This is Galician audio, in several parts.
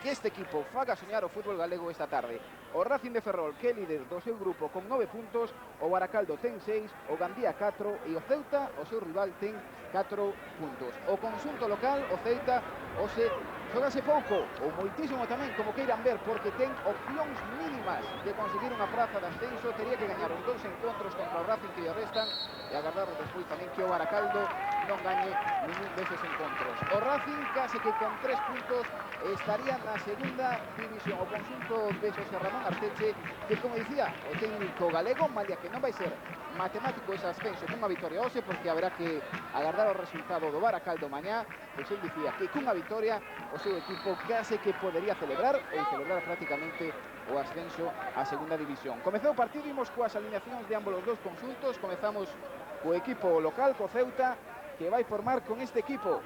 que este equipo faga soñar o fútbol galego esta tarde. O Racing de Ferrol, que é líder do seu grupo con 9 puntos, o Baracaldo ten 6, o Gandía 4 e o Ceuta, o seu rival, ten 4 puntos. O conxunto local, o Ceuta, hoxe xogase pouco ou moitísimo tamén, como queiran ver, porque ten opcións mínimas de conseguir unha praza de ascenso. Tería que gañar os 2 encontros contra o Racing que lle restan e agardar despois tamén que o Baracaldo non gañe ningún deses encontros. O Racing case que con 3 puntos estaría na segunda división. O conxunto de Xosé Ramón Arteche, que como dicía o técnico galego, malia que non vai ser matemático ese ascenso cunha vitoria hoxe, porque haberá que agardar o resultado do Baracaldo mañá, pois el dicía que cunha vitoria o seu equipo case que podería celebrar ou celebrar prácticamente o ascenso á segunda división. Comezou o partido, imos coas alineacións de ambos os dous conxuntos. Comezamos co equipo local, co Ceuta, que vai formar con este equipo: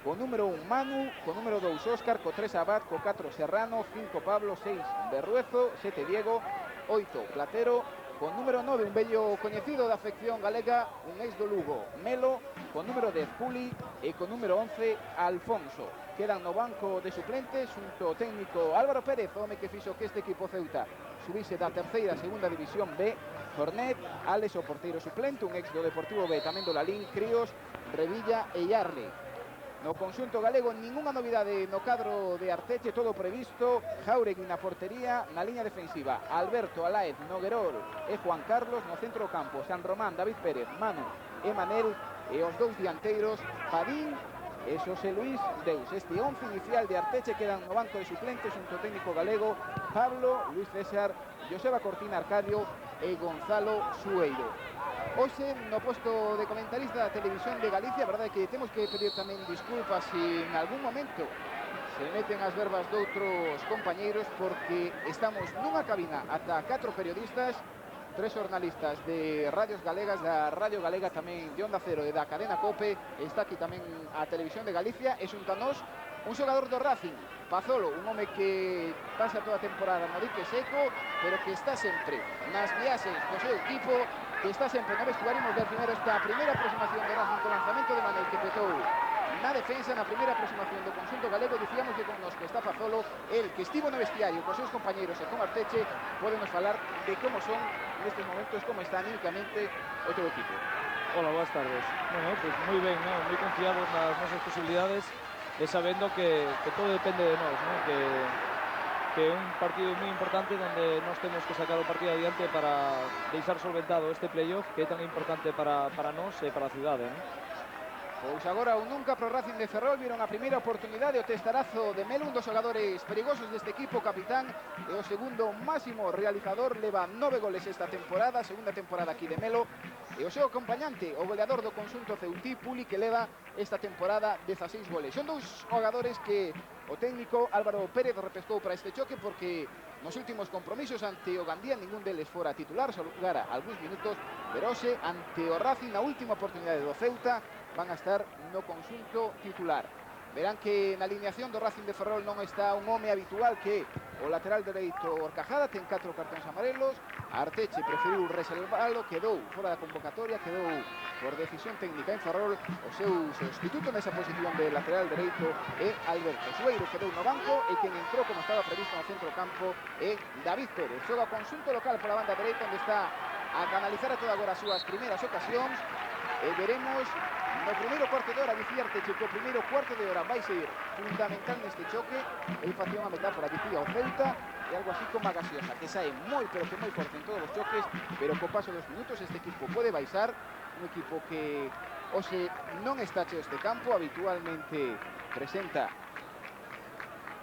co número 1 Manu, co número 2 Óscar, co 3 Abad, co 4 Serrano, 5 Pablo, 6 Berruezo, 7 Diego, 8 Platero, con número 9 un bello coñecido da afección galega, un ex do Lugo, Melo, con número 10 Puli e con número 11 Alfonso. Quedan no banco de suplentes xunto ao técnico Álvaro Pérez, o home que fixo que este equipo Ceuta subise da terceira a segunda división B, Jornet, Alex o porteiro suplente, un ex do Deportivo B, tamén do Lalín, Críos, Revilla e Yarle. No conxunto galego, ningunha novidade no cadro de Arteche, todo previsto. Jauregui na portería, na liña defensiva Alberto, Alaez, Noguerol e Juan Carlos, no centro do campo San Román, David Pérez, Manu e Manel, e os dous dianteiros Padín e Xosé Luis Deus. Este 11 inicial de Arteche quedan no banco de suplentes xunto ao técnico galego Pablo, Luis César, Joseba Cortina Arcadio e Gonzalo Sueiro. Hoxe no posto de comentarista da Televisión de Galicia, a verdade é que temos que pedir tamén disculpas se en algún momento se meten as verbas doutros compañeiros, porque estamos nunha cabina ata 4 periodistas, 3 xornalistas de radios galegas, da Radio Galega tamén de Onda Cero e da cadena COPE. Está aquí tamén a Televisión de Galicia e xuntanos un xogador do Racing, Pazolo, un home que pasa toda a temporada no dique seco, pero que está sempre nas viaxes do seu equipo, que está sempre no vestuario. Imos ver primeiro esta primeira aproximación do Racing co lanzamento de Manel, que petou na defensa na primeira aproximación do conxunto galego. Dicíamos que con nos que está Pazolo, el que estivo no vestiario cos seus compañeiros e con Arteche, podemos falar de como son nestes momentos, como está anímicamente o teu equipo. Hola, buenas tardes. Bueno, pues moi ben, ¿no? Moi confiados nas nosas posibilidades e sabendo que todo depende de nós, ¿no? Que é un partido moi importante onde nós temos que sacar o partido adiante para deixar solventado este playoff que é tan importante para nós e para a cidade, ¿no? Pois agora ou nunca pro Racing de Ferrol. Viron a primeira oportunidade, o testarazo de Melo, un dos xogadores perigosos deste equipo, capitán e o segundo máximo realizador, leva 9 goles esta temporada, segunda temporada aquí de Melo, e o seu acompañante, o goleador do conxunto ceutí, Puli, que leva esta temporada 16 goles. Son dous xogadores que o técnico Álvaro Pérez repescou para este choque, porque nos últimos compromisos ante o Gandía ningún deles fora titular, só jugara algúns minutos, pero hoxe ante o Racing, na última oportunidade do Ceuta, van a estar no conxunto titular. Verán que na alineación do Racing de Ferrol non está un home habitual, que o lateral dereito Orcajada, ten 4 cartóns amarelos. Arteche preferiu reservalo, quedou fora da convocatoria, quedou por decisión técnica en Ferrol. O seu sustituto nesa posición de lateral dereito é Alberto. Sueiro quedou no banco e quen entrou como estaba previsto no centro campo é David Pérez. Xoga o conxunto local pola banda dereita, onde está a canalizar a toda agora as súas primeiras ocasións. E veremos no primeiro cuarto de hora, dicía Arteche, que o primeiro cuarto de hora vai ser fundamental neste choque. El facía unha metáfora, dicía o Ceuta, e algo así como a gaseosa, que sae moi, pero que moi forte en todos os choques, pero co paso dos minutos este equipo pode baixar. Un equipo que hoxe non está cheo este campo, habitualmente presenta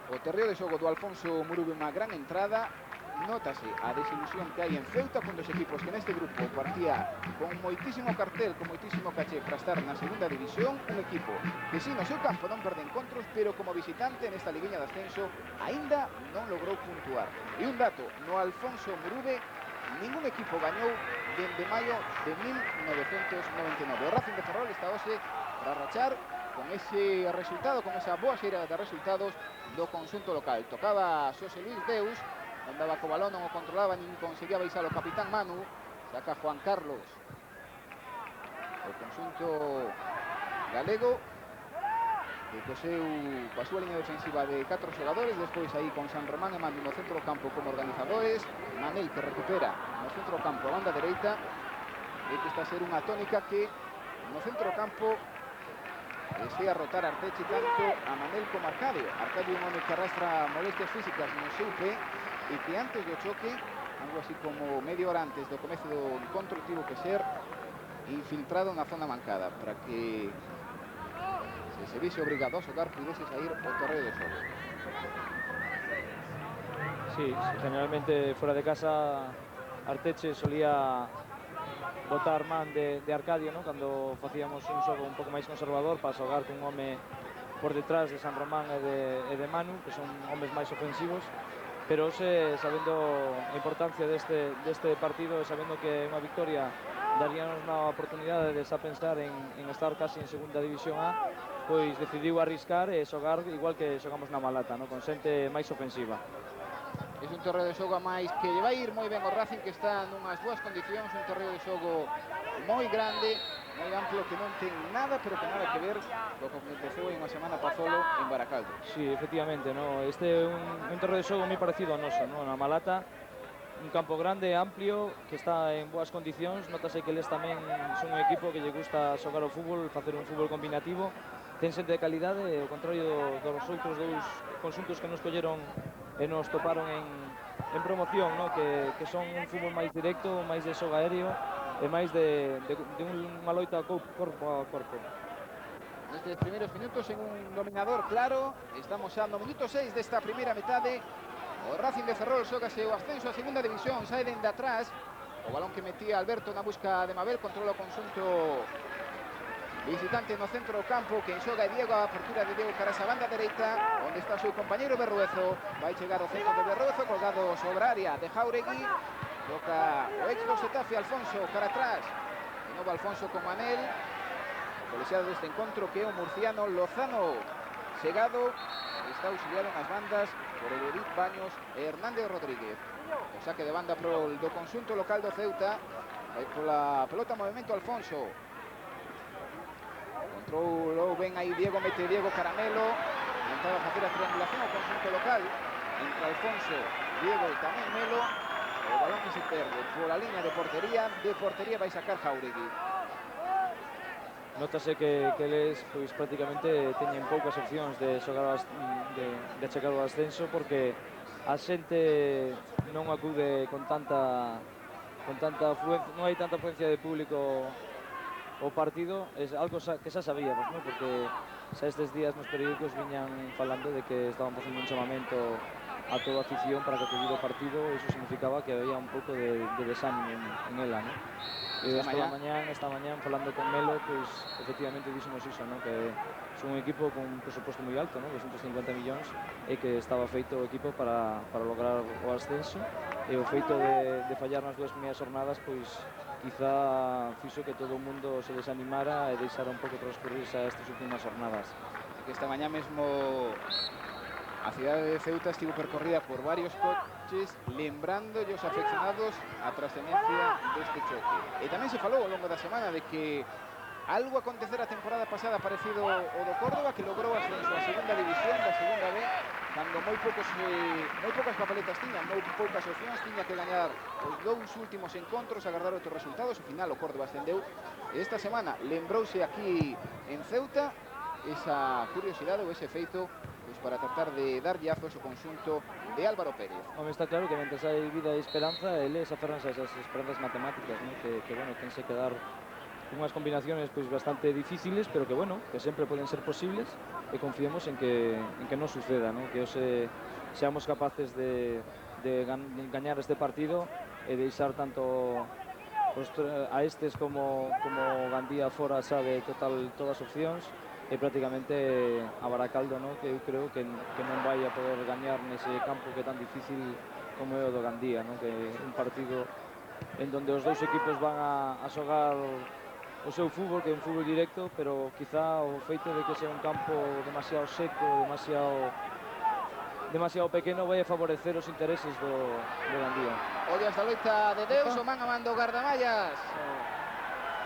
o terreo de xogo do Alfonso Murube unha gran entrada. Nótase a desilusión que hai en Ceuta con dos equipos que neste grupo partía con moitísimo cartel, con moitísimo caché para estar na segunda división. Un equipo que si no seu campo non perde encontros, pero como visitante nesta liguilla de ascenso aínda non logrou puntuar. E un dato, no Alfonso Murube ningún equipo gañou dende maio de 1999. O Racing de Ferrol está hoxe para rachar con ese resultado, con esa boa xeira de resultados do conxunto local. Tocaba Xosé Luis Deus, andaba co balón, non o controlaba, nin conseguía baixar o capitán Manu. Saca Juan Carlos o conxunto galego, que coa súa liña defensiva de 4 xogadores, despois aí con San Román e Manu no centro do campo como organizadores, Manel que recupera no centro do campo a banda dereita, e que está a ser unha tónica que no centro do campo desea rotar Arteche tanto a Manel como a Arcadio. Arcadio é un home que arrastra molestias físicas no seu pé e que antes do choque, algo así como media hora antes do comezo do encontro, tivo que ser infiltrado na zona mancada para que se vise obrigado a xogar, pudese sair ao terreo de xogo. Sí, generalmente fuera de casa Arteche solía botar man de Arcadio, ¿no? Cando facíamos un xogo un pouco máis conservador para xogar con un home por detrás de San Román e de Manu, que son homes máis ofensivos, pero sabendo a importancia deste partido e sabendo que unha victoria daríanos unha oportunidade de xa pensar en estar casi en segunda división A, pois decidiu arriscar e xogar igual que xogamos na Malata, ¿no? Con xente máis ofensiva. É un terreo de xogo a máis que lle vai ir moi ben o Racing, que está nunhas boas condicións, un terreo de xogo moi grande, moi amplo, que non ten nada, pero que nada que ver co que empezou en unha semana Pazolo en Baracaldo. Sí, efectivamente, ¿no? Este é un terreo de xogo moi parecido ao noso, ¿no? Na Malata, un campo grande, amplio, que está en boas condicións. Notase que eles tamén son un equipo que lle gusta xogar o fútbol, facer un fútbol combinativo. Ten xente de calidade, ao contrario dos outros dous conxuntos que nos colleron e nos toparon en promoción, ¿no? Que son un fútbol máis directo, máis de xogo aéreo e máis de unha loita corpo a corpo. Nestes primeiros minutos en un dominador claro, estamos xa no minuto 6 desta primeira metade. O Racing de Ferrol xógase o ascenso a segunda división, sae dende atrás o balón que metía Alberto na busca de Mabel, controla o conxunto visitante no centro do campo. Quen xoga é Diego, a apertura de Diego cara a banda dereita, onde está o seu compañeiro Berruezo. Vai chegar o centro de Berruezo, colgado sobre a área de Jauregui. Toca o ex do Xetafe, Alfonso, cara atrás. De novo Alfonso con Manel. O colexiado deste encontro que é o murciano Lozano Segado. Está auxiliado nas bandas por Ederic Baños e Hernández Rodríguez. O saque de banda pro do conxunto local do Ceuta. Vai pola pelota movimento Alfonso. Controlou ben aí Diego, mete Diego Caramelo. Intentaba facer a triangulación ao conxunto local. Entre Alfonso, Diego e tamén Melo. O balón que se perde pola liña de portería vai sacar Jauregui. Notase que eles pois prácticamente teñen poucas opcións de xogar de chegar ao ascenso, porque a xente non acude con tanta afluencia, non hai tanta afluencia de público o partido. É algo que xa sabíamos, ¿no? Porque xa estes días nos periódicos viñan falando de que estaban facendo un chamamento a toda a afición para que acudiera o partido, e iso significaba que había un pouco de desánimo en ela, ¿no? E esta mañán falando con Melo, pois efectivamente dixemos iso, ¿no? Que son un equipo con un presuposto moi alto, ¿no? 250 millóns, e que estaba feito o equipo para lograr o ascenso, e o feito de fallar nas dúas primeiras jornadas, pois quizá fixo que todo o mundo se desanimara e deixara un pouco transcurrirse a estas últimas jornadas. Que esta mañá mesmo a cidade de Ceuta estivo percorrida por varios coches, lembrando os afeccionados a trascendencia deste choque. E tamén se falou ao longo da semana de que algo acontecer a temporada pasada parecido ao do Córdoba, que logrou ascenso a segunda división da segunda B, cando moi poucas papeletas tiña, moi poucas opcións, tiña que gañar os dous últimos encontros, agardar outros resultados. Ao final o Córdoba ascendeu, e esta semana lembrouse aquí en Ceuta esa curiosidade ou ese feito, pois para tratar de dar llazos ao conxunto de Álvaro Pérez. Home, está claro que mentre hai vida e esperanza, eles aferranse a esas esperanzas matemáticas, ¿no? Que bueno, tense que dar unhas combinaciones pois bastante difíciles, pero que bueno, que sempre poden ser posibles, e confiemos en que non suceda, ¿no? Que seamos capaces de gañar este partido e deixar tanto a estes como Gandía fora xa de todas as opcións, e prácticamente a Baracaldo, ¿no? Que eu creo que non vai a poder gañar nese campo que é tan difícil como é o do Gandía, ¿no? Que é un partido en donde os dous equipos van a xogar o seu fútbol, que é un fútbol directo, pero quizá o feito de que sea un campo demasiado seco, demasiado pequeno, vai a favorecer os intereses do Gandía. Ollas da loita de Deus, o man a man do gardamallas.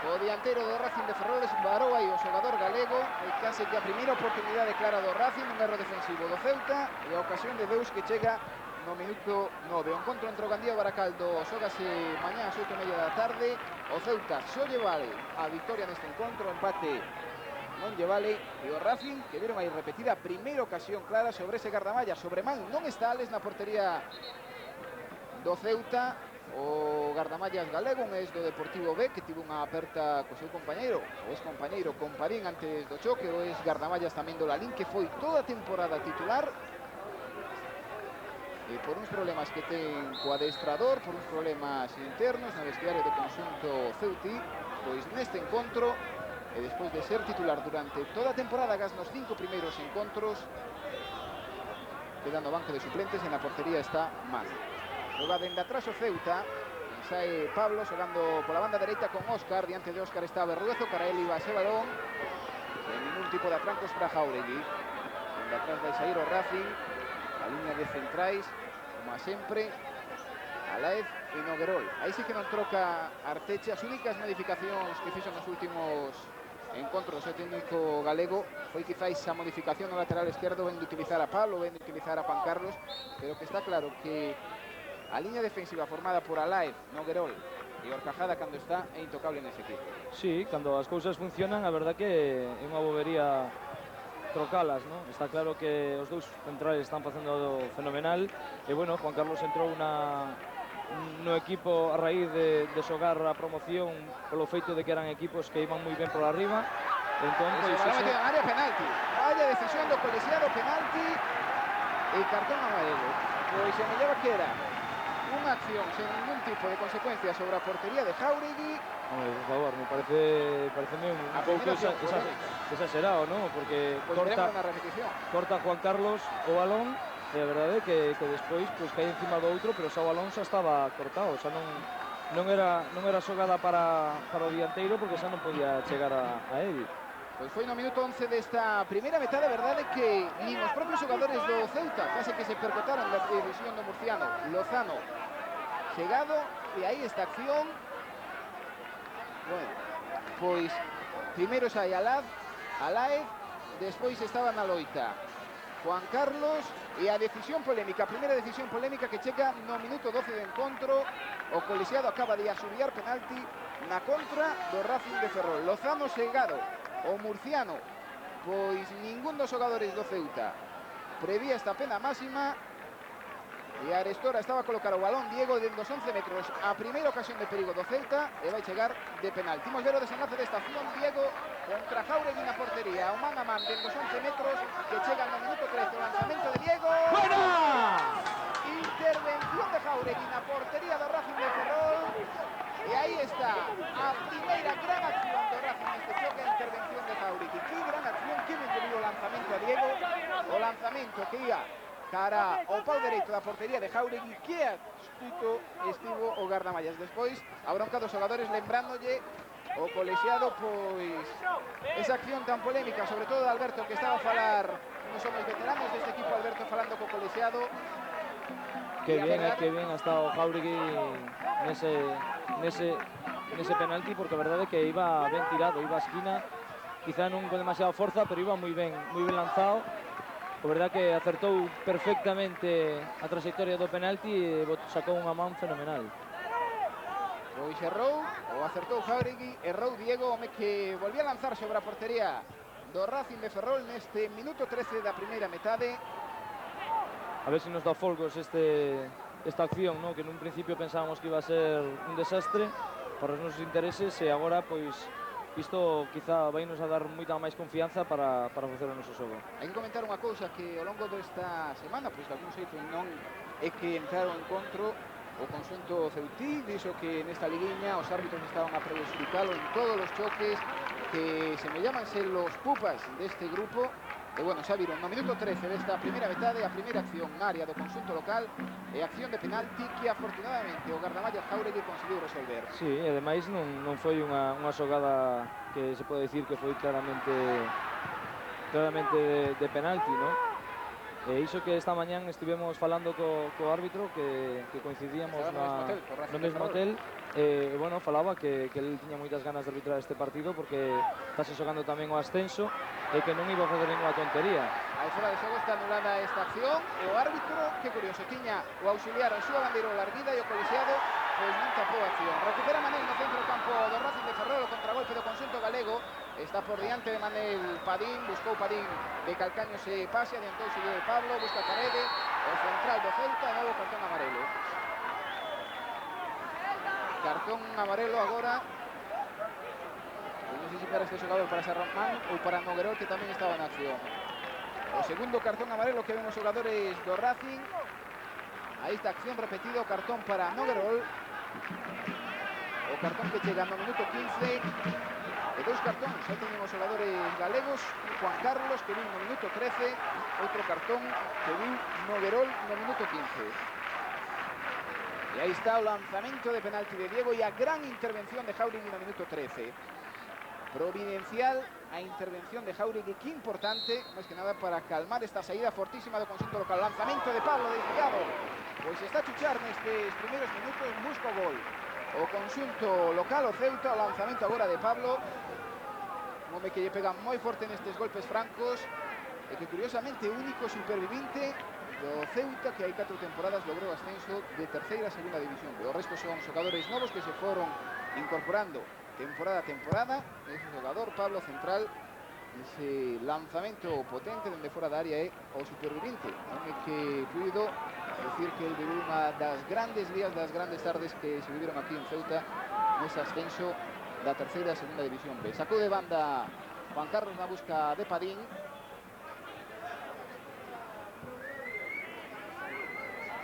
O dianteiro do Racing de Ferrol esbarou aí o xogador galego e case que a primeira oportunidade clara do Racing, un erro defensivo do Ceuta e a ocasión de Deus que chega no minuto 9. O encontro entre o Gandía e o Baracaldo xógase mañá ás 8:30 da tarde. O Ceuta só lle vale a victoria neste encontro, empate non lle vale, e o Racing que viron aí repetida a primeira ocasión clara sobre ese gardamalla. Sobre man non está Ales na portería do Ceuta. O gardamallas galego, un ex do Deportivo B, que tivo unha aperta co seu compañeiro, o ex compañeiro Comparín antes do choque, o ex gardamallas tamén do Lalín, que foi toda a temporada titular, e por uns problemas que ten co adestrador, por uns problemas internos no vestiario do conxunto ceutí, pois neste encontro, e despois de ser titular durante toda a temporada, gas nos 5 primeiros encontros, quedando banco de suplentes, e na portería está Man. Xoga dende atrás o Ceuta, sae Pablo xogando pola banda dereita con Óscar, diante de Óscar está Berruezo, para ele iba ese balón, sen ningún tipo de atrancos para Jauregui. Dende atrás vai sair o Racing, a línea de centrais, como a sempre, Alaez e Noguerol. Aí sí que non troca Arteche, as únicas modificacións que fixo nos últimos encontros o técnico galego foi quizáis a modificación no lateral esquerdo, ven de utilizar a Pablo, ven de utilizar a Juan Carlos, pero que está claro que a liña defensiva formada por Alaez, Noguerol e Horcajada cando está é intocable nese equipo. Sí, cando as cousas funcionan, a verdad que é unha bobería trocalas, ¿no? Está claro que os dous centrales están facendo fenomenal e, bueno, Juan Carlos entrou no equipo a raíz de xogar a promoción polo feito de que eran equipos que iban moi ben por arriba. Entón, pois ese balón en área, penalti. Vaya decisión do colexiado, penalti e cartón amarelo. Pois se me lleva que era unha acción sen ningún tipo de consecuencia sobre a portería de Jauregui. Hombre, por favor, me pareceme un pouco exagerado, ¿no? Porque corta Juan Carlos o balón e a verdade é que despois pues, cae encima do outro, pero xa o balón xa estaba cortado, xa non era xogada para o dianteiro porque xa non podía chegar a él. Pois foi no minuto 11 desta primeira metade, verdade que nin os propios xogadores do Ceuta case que se percotaron da división do murciano. Lozano chegado e aí esta acción. Bueno, pois primeiro sai Alaez, despois estaba na loita Juan Carlos e a decisión polémica, a primeira decisión polémica que chega no minuto 12 de encontro. O colexiado acaba de asubiar penalti na contra do Racing de Ferrol. Lozano chegado, o murciano, pois ningún dos xogadores do Ceuta prevía esta pena máxima e Arestora estaba a colocar o balón Diego dentro dos 11 metros, a primeira ocasión de perigo do Ceuta e vai chegar de penal. Imos ver o desenlace desta acción, Diego contra Jauregui na portería, o man a man dentro dos 11 metros que chega no minuto 13, o lanzamento de Diego. ¡Buena! Intervención de Jauregui na portería do Racing de Ferrol. E aí está a primeira gran acción do Racing neste choque, a intervención de Jauregui. Que gran acción, que ben lle o lanzamento a Diego, o lanzamento que ia cara ao pau dereito da portería de Jauregui, que astuto estivo o gardamallas. Despois, a bronca dos xogadores lembrándolle o colexiado, pois, esa acción tan polémica, sobre todo de Alberto, que estaba a falar, non somos veteranos deste equipo, Alberto falando co colexiado. Que bien ha estado Jauregui nese penalti, porque a verdade é que iba ben tirado, iba a esquina, quizá non con demasiada forza, pero iba moi ben lanzado. A verdade que acertou perfectamente a trayectoria do penalti e sacou unha man fenomenal. Pois errou, ou acertou Jauregui, errou Diego, home que volvía a lanzar sobre a portería do Racing de Ferrol neste minuto 13 da primeira metade. A ver se nos dá folgos esta acción, ¿no? Que nun principio pensábamos que iba a ser un desastre para os nosos intereses e agora, pois, isto quizá vai nos a dar moita máis confianza para facer o noso xogo. Hai que comentar unha cousa que ao longo desta semana, pois de algún xeito non é que entraron en encontro o conxunto ceutí, dixo que nesta liguiña os árbitros estaban a prejudicalo en todos os choques, que se me llaman ser los pupas deste grupo. E bueno, xa viron no minuto 13 desta primeira metade, a primeira acción na área do conxunto local e acción de penalti que afortunadamente o gardamallas Jauregui conseguiu resolver. Sí, e ademais non foi unha xogada que se pode dicir que foi claramente de penalti, ¿no? Iso que esta mañán estivemos falando co árbitro, que coincidíamos no mesmo hotel, bueno, falaba que el tiña moitas ganas de arbitrar este partido porque estase xogando tamén o ascenso e que non iba a facer ninguna tontería. Aí fora de xogo está anulada esta acción e o árbitro, que curioso, tiña o auxiliar a súa bandeirola erguida e o colexiado pois non tapou a acción. Recupera Manel no centro do campo do Racing de Ferrol, o contragolpe do conxunto galego. Está por diante de Manel Padín, buscou Padín de calcaños e pase, adiantouse de Pablo, busca Parede, o central do Celta, novo cartón amarelo. Cartón amarelo agora. Non sei se para este xogador, para Serromán ou para Noguerol, que tamén estaba na acción. O segundo cartón amarelo que ven os xogadores do Racing. Aí está acción repetido, cartón para Noguerol. O cartón que chega no minuto 15. E dous cartóns, xa teñen os xogadores galegos. Juan Carlos, que viu no minuto 13. Outro cartón que viu Noguerol no minuto 15. E aí está o lanzamento de penalti de Diego e a gran intervención de Jáuregui no minuto 13. Providencial a intervención de Jáuregui, que importante, máis que nada para calmar esta saída fortísima do conxunto local. Lanzamento de Pablo desviado. Pois está a chuchar nestes primeiros minutos, busca o gol. O conxunto local, o Ceuta, o lanzamento agora de Pablo. Un home que lle pega moi forte nestes golpes francos e que curiosamente o único supervivinte do Ceuta que hai 4 temporadas logrou ascenso de terceira a segunda división. O resto son xogadores novos que se foron incorporando temporada a temporada. Ese xogador, Pablo, central, ese lanzamento potente dende fora da área é o supervivinte. Home que puido decir que ele viviu unha das grandes días, das grandes tardes que se viviron aquí en Ceuta nese ascenso da terceira a segunda división B. Sacou de banda Juan Carlos na busca de Padín.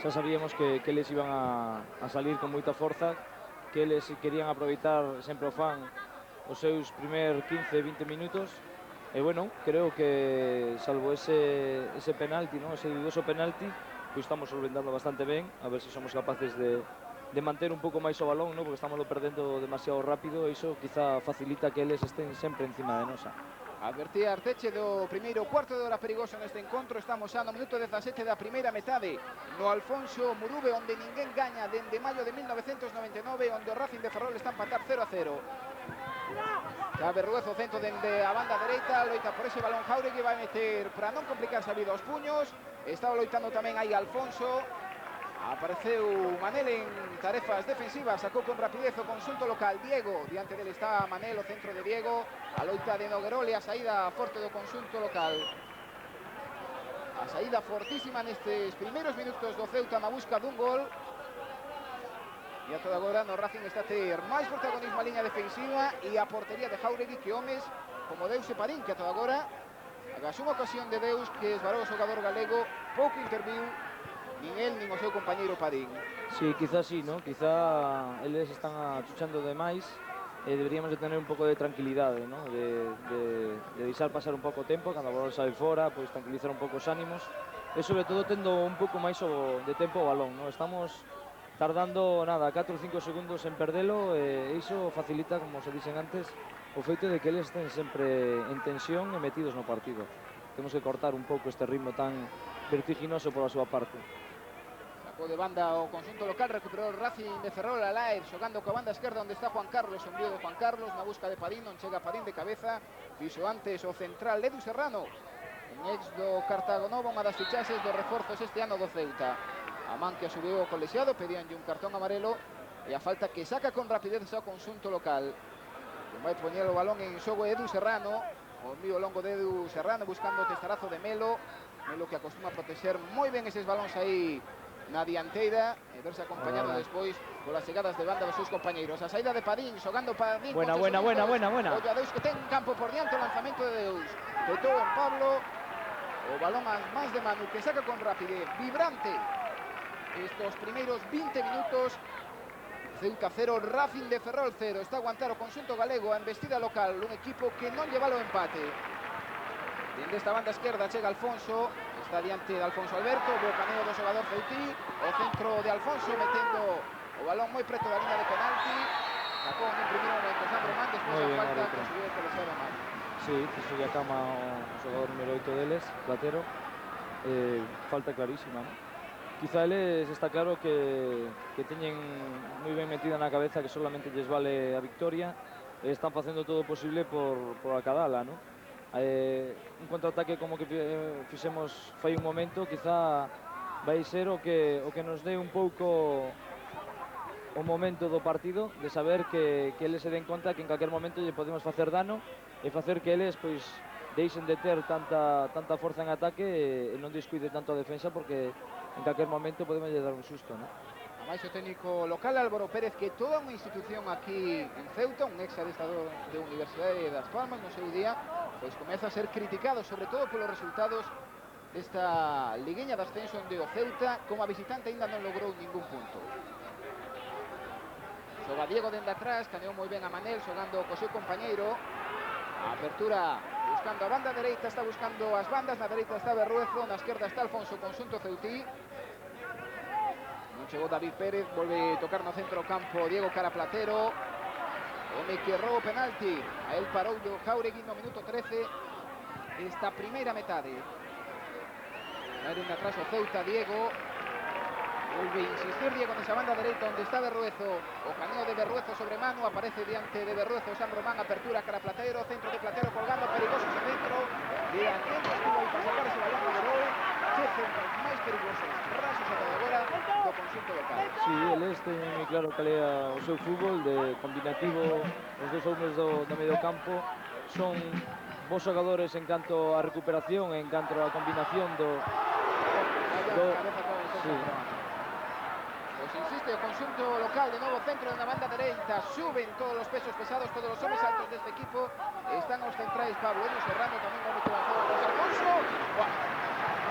Xa sabíamos que eles iban a salir con moita forza, que eles querían aproveitar sempre o fan os seus primer 15-20 minutos. E bueno, creo que salvo ese penalti, ¿no? Ese dudoso penalti, pois estamos solventando bastante ben, a ver se somos capaces de manter un pouco máis o balón, ¿no? Porque estamos perdendo demasiado rápido e iso quizá facilita que eles estén sempre encima de nosa. Advertía Arteche do primeiro cuarto de hora perigoso neste encontro. Estamos xa no minuto 17 da primeira metade no Alfonso Murube, onde ninguén gaña dende maio de 1999, onde o Racing de Ferrol está a empatar 0-0. Cabe Ruezo, centro dende a banda dereita, loita por ese balón Jáuregui, vai meter para non complicarse a vida os puños. Estaba loitando tamén aí Alfonso. Apareceu Manel en tarefas defensivas, sacou con rapidez o conxunto local Diego, diante dele está Manel, o centro de Diego, a loita de Noguerol e a saída forte do conxunto local. A saída fortísima nestes primeiros minutos do Ceuta na busca dun gol. E a toda agora no Racing está a ter máis protagonismo a liña defensiva e a portería de Jáuregui, que homes como Deus e Padín, que a toda agora agás unha ocasión de Deus que esvarou o xogador galego, pouco interviu nin el nin o seu compañeiro Padín. Sí, quizás sí, ¿no? Quizá eles están achuchando demais e deberíamos de tener un pouco de tranquilidade, ¿no? De deixar pasar un pouco o tempo, cando a bola sai fora, pois tranquilizar un pouco os ánimos e sobre todo tendo un pouco máis de tempo o balón, ¿no? Estamos tardando, nada, 4 ou 5 segundos en perdelo e iso facilita, como se dixen antes, o feito de que eles estén sempre en tensión e metidos no partido. Temos que cortar un pouco este ritmo tan vertiginoso pola súa parte. Sacou de banda o conxunto local, recuperou o Racing de Ferrol a Laer, xogando coa banda esquerda onde está Juan Carlos, o envío de Juan Carlos na busca de Padín, non chega Padín de cabeza, fixo antes o central Edu Serrano, en ex do Cartago Novo, unha das fichaxes dos reforzos este ano do Ceuta. A man que subiu o colexiado, pedíanlle un cartón amarelo e a falta que saca con rapidez ao conxunto local. Que vai poñer o balón en xogo Edu Serrano, o envío longo de Edu Serrano buscando o testarazo de Melo, Melo que acostuma a protexer moi ben eses balóns aí na dianteira e verse acompañado despois polas chegadas de banda dos seus compañeiros. A saída de Padín, xogando Padín. Buena. Ollo a Deus que ten campo por diante, o lanzamento de Deus. Petou en Pablo, o balón ás mans de Manu que saca con rapidez, vibrante. Estos primeiros 20 minutos, Ceuta 0, Racing de Ferrol 0. Está a aguantar o conxunto galego a embestida local, un equipo que non lleva o empate. Dende esta banda esquerda chega Alfonso, está diante de Alfonso Alberto, o caneo do xogador ceutí, o centro de Alfonso metendo o balón moi preto da liña de penalti. Sacou en primeiro momento Sandro Man, despois a falta conseguiu o colexiado Man. Sí, fixo a cama o xogador número 8 deles, Platero. falta clarísima, ¿no? Quizá eles está claro que teñen moi ben metida na cabeza que solamente lles vale a victoria e están facendo todo o posible por acadala, ¿no? Un contraataque como que fixemos fai un momento quizá vai ser o que nos dé un pouco o momento do partido de saber que eles se den conta que en calquer momento lle podemos facer dano e facer que eles pois deixen de ter tanta forza en ataque e non descuide tanto a defensa porque en calquer momento podemos lle dar un susto, ¿no? Ademais o técnico local Álvaro Pérez, que toda unha institución aquí en Ceuta, un ex adestrador de Universidade das Palmas no seu día, pois comeza a ser criticado sobre todo polos resultados desta ligueña de ascenso onde o Ceuta como a visitante ainda non logrou ningún punto. Xoga Diego dende atrás, caneou moi ben a Manel, xogando co seu compañeiro. A apertura buscando a banda dereita, está buscando as bandas, na dereita está Berruezo, na esquerda está Alfonso, conxunto ceutí. Non chegou David Pérez, volve tocar no centro campo Diego cara Platero. Home que errou o penalti, a él parou do Jauregui no minuto 13 esta primeira metade. Aire atrás o Ceuta, Diego. Volve a insistir Diego nesa banda dereita onde está Berruezo. O caneo de Berruezo sobre Manu, aparece diante de Berruezo San Román, apertura cara Platero, centro de Platero colgando, perigoso ese centro. De Andrés estuvo aí para sacar ese balón de gol. Que centros máis perigosos, rasos ata agora do conxunto local. Sí, eles teñen moi claro cal é o seu fútbol de combinativo, os dos homes do medio campo son bons xogadores en canto a recuperación, en canto a combinación Sí. Pues insiste o conxunto local, de novo centro na banda dereita, suben todos os pesos pesados, todos os homes altos deste equipo, están os centrais Pablo Edu Serrano, tamén o muito avanzado José Alfonso.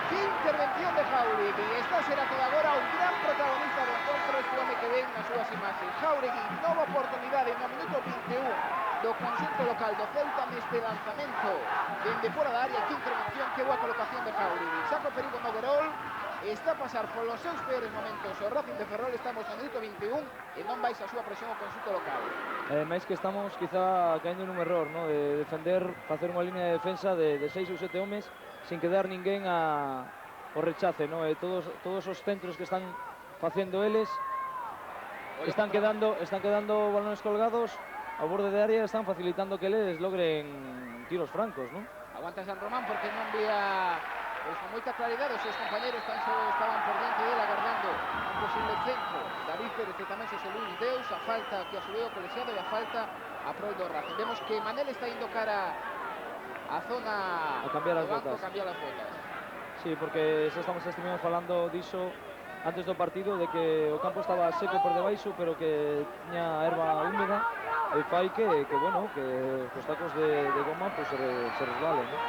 Que intervención de Jauregui, esta será toda agora un gran protagonista do encontro, este home que ven nas súas imaxes. Jauregui, nova oportunidade no minuto 21 do conxunto local do Ceuta neste lanzamento dende fora da área, que intervención, que boa colocación de Jauregui. Saco perigo no Verol, está a pasar polos seus peores momentos o Racing de Ferrol, estamos no minuto 21 e non vais a súa presión ao conxunto local. Máis que estamos quizá caendo nun error, ¿no? De defender, facer unha línea de defensa de 6 ou 7 homes sin quedar ninguén ao rechace, ¿no? Todos os centros que están facendo eles están quedando balones colgados ao borde de área, están facilitando que eles logren tiros francos, ¿no? Aguanta San Román porque non vía pues con moita claridade os seus compañeros tan só estaban por diante dele agardando un posible centro. David Pérez e tamén Xosé Luis Deus, a falta que asubeu o colexiado e a falta a prol do Racing. Vemos que Manel está indo cara a zona a cambiar as banco, botas. cambiar as botas. Sí, porque xa estivemos falando diso antes do partido, de que o campo estaba seco por debaixo, pero que tiña erva húmeda e fai que bueno, que os tacos de goma pues, se resbalen, ¿no?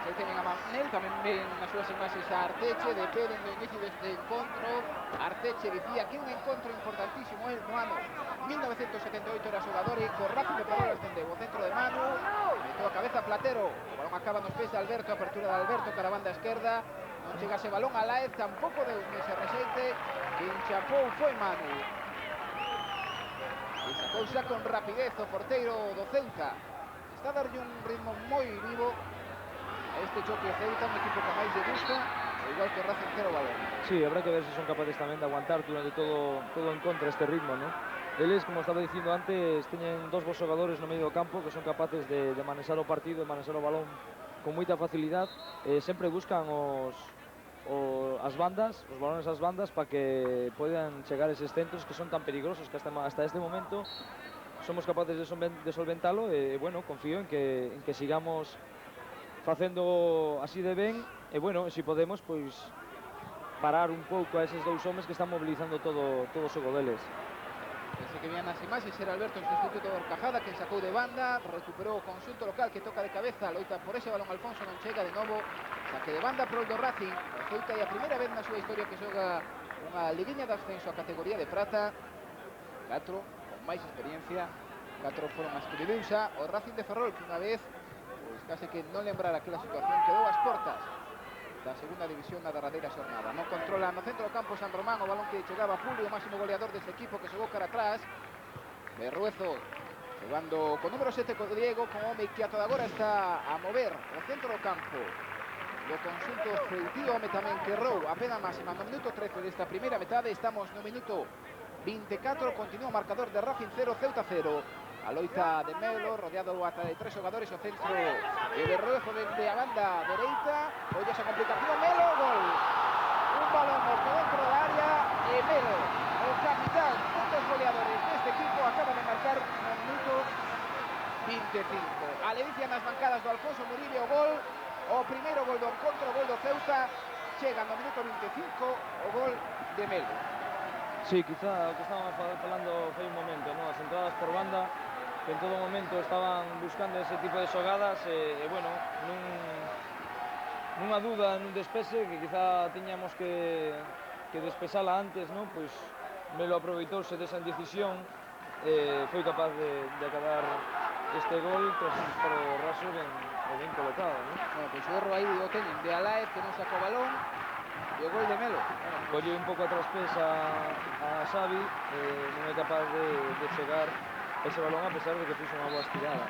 Aí teñen a Manel, tamén ven nas súas imaxes a Arteche, de pé no inicio deste encontro. Arteche dicía que un encontro importantísimo el no ano 1978 era xogador e co Racing de Ferrol ascendeu o centro de Manu, metou a cabeza Platero, o balón acaba nos pés de Alberto, apertura de Alberto cara a banda esquerda, non chega ese balón a Laez, tampouco deu ni se reseite, quen chapou foi Manu. E sacou xa con rapidez o porteiro do Ceuta, está a darlle un ritmo moi vivo a este choque Ceuta, un equipo que máis lle gusta, igual que o Racing cero balón. Sí, habrá que ver se son capaces tamén de aguantar durante todo en contra este ritmo, ¿no? Eles, como estaba dicindo antes, teñen dos bons xogadores no medio do campo que son capaces de manexar o partido, de manexar o balón con moita facilidade, sempre buscan as bandas, os balones ás bandas para que podan chegar eses centros que son tan peligrosos que hasta este momento somos capaces de solventalo e, bueno, confío en que sigamos facendo así de ben e, bueno, se podemos, pois, parar un pouco a eses dous homes que están mobilizando todo o xogo deles. Ese que vían as imaxes era Alberto, o sustituto de Orcajada, que sacou de banda, recuperou o conxunto local que toca de cabeza, loita por ese balón Alfonso, non chega de novo, saque de banda pro do Racing, o Ceuta é a primeira vez na súa historia que xoga unha liguiña de ascenso a categoría de prata, 4 con máis experiencia, 4 foron as que viveu xa o Racing de Ferrol, que unha vez, pois case que non lembrar aquela situación, quedou ás portas da segunda división na derradeira xornada. Non controla no centro do campo San Román, o balón que chegaba a Julio, o máximo goleador deste equipo, que xogou cara atrás. Berruezo xogando con número 7 con Diego, con home que ata agora está a mover o centro do campo. do conxunto ceutío, home tamén que errou a pena máxima no minuto 13 desta primeira metade. Estamos no minuto 24, continúa o marcador de Racing 0, Ceuta 0. A loita de Melo, rodeado ata de 3 xogadores, o centro de Berruezo dende a banda dereita. Oye esa complicación, Melo, gol. Un balón morto dentro da área e Melo, o capitán, un dos goleadores deste equipo, acaba de marcar no minuto 25. A ledicia nas bancadas do Alfonso Muribe o gol, o primeiro gol do encontro, o gol do Ceuta, chega no minuto 25 o gol de Melo. Sí, quizá o que estábamos falando foi un momento, ¿no? As entradas por banda, que en todo momento estaban buscando ese tipo de xogadas e bueno, nunha duda, nun despese que quizá tiñamos que despesala antes, ¿no? Pois Melo aproveitouse desa indecisión e foi capaz de acabar este gol tras un disparo raso ben colocado, ¿no? Bueno, pois o erro aí o teñen de Alaez, que non sacou o balón, e o gol de Melo. Colle un pouco a traspés a Xavi, non é capaz de chegar ese balón a pesar de que fixo unha boa estirada.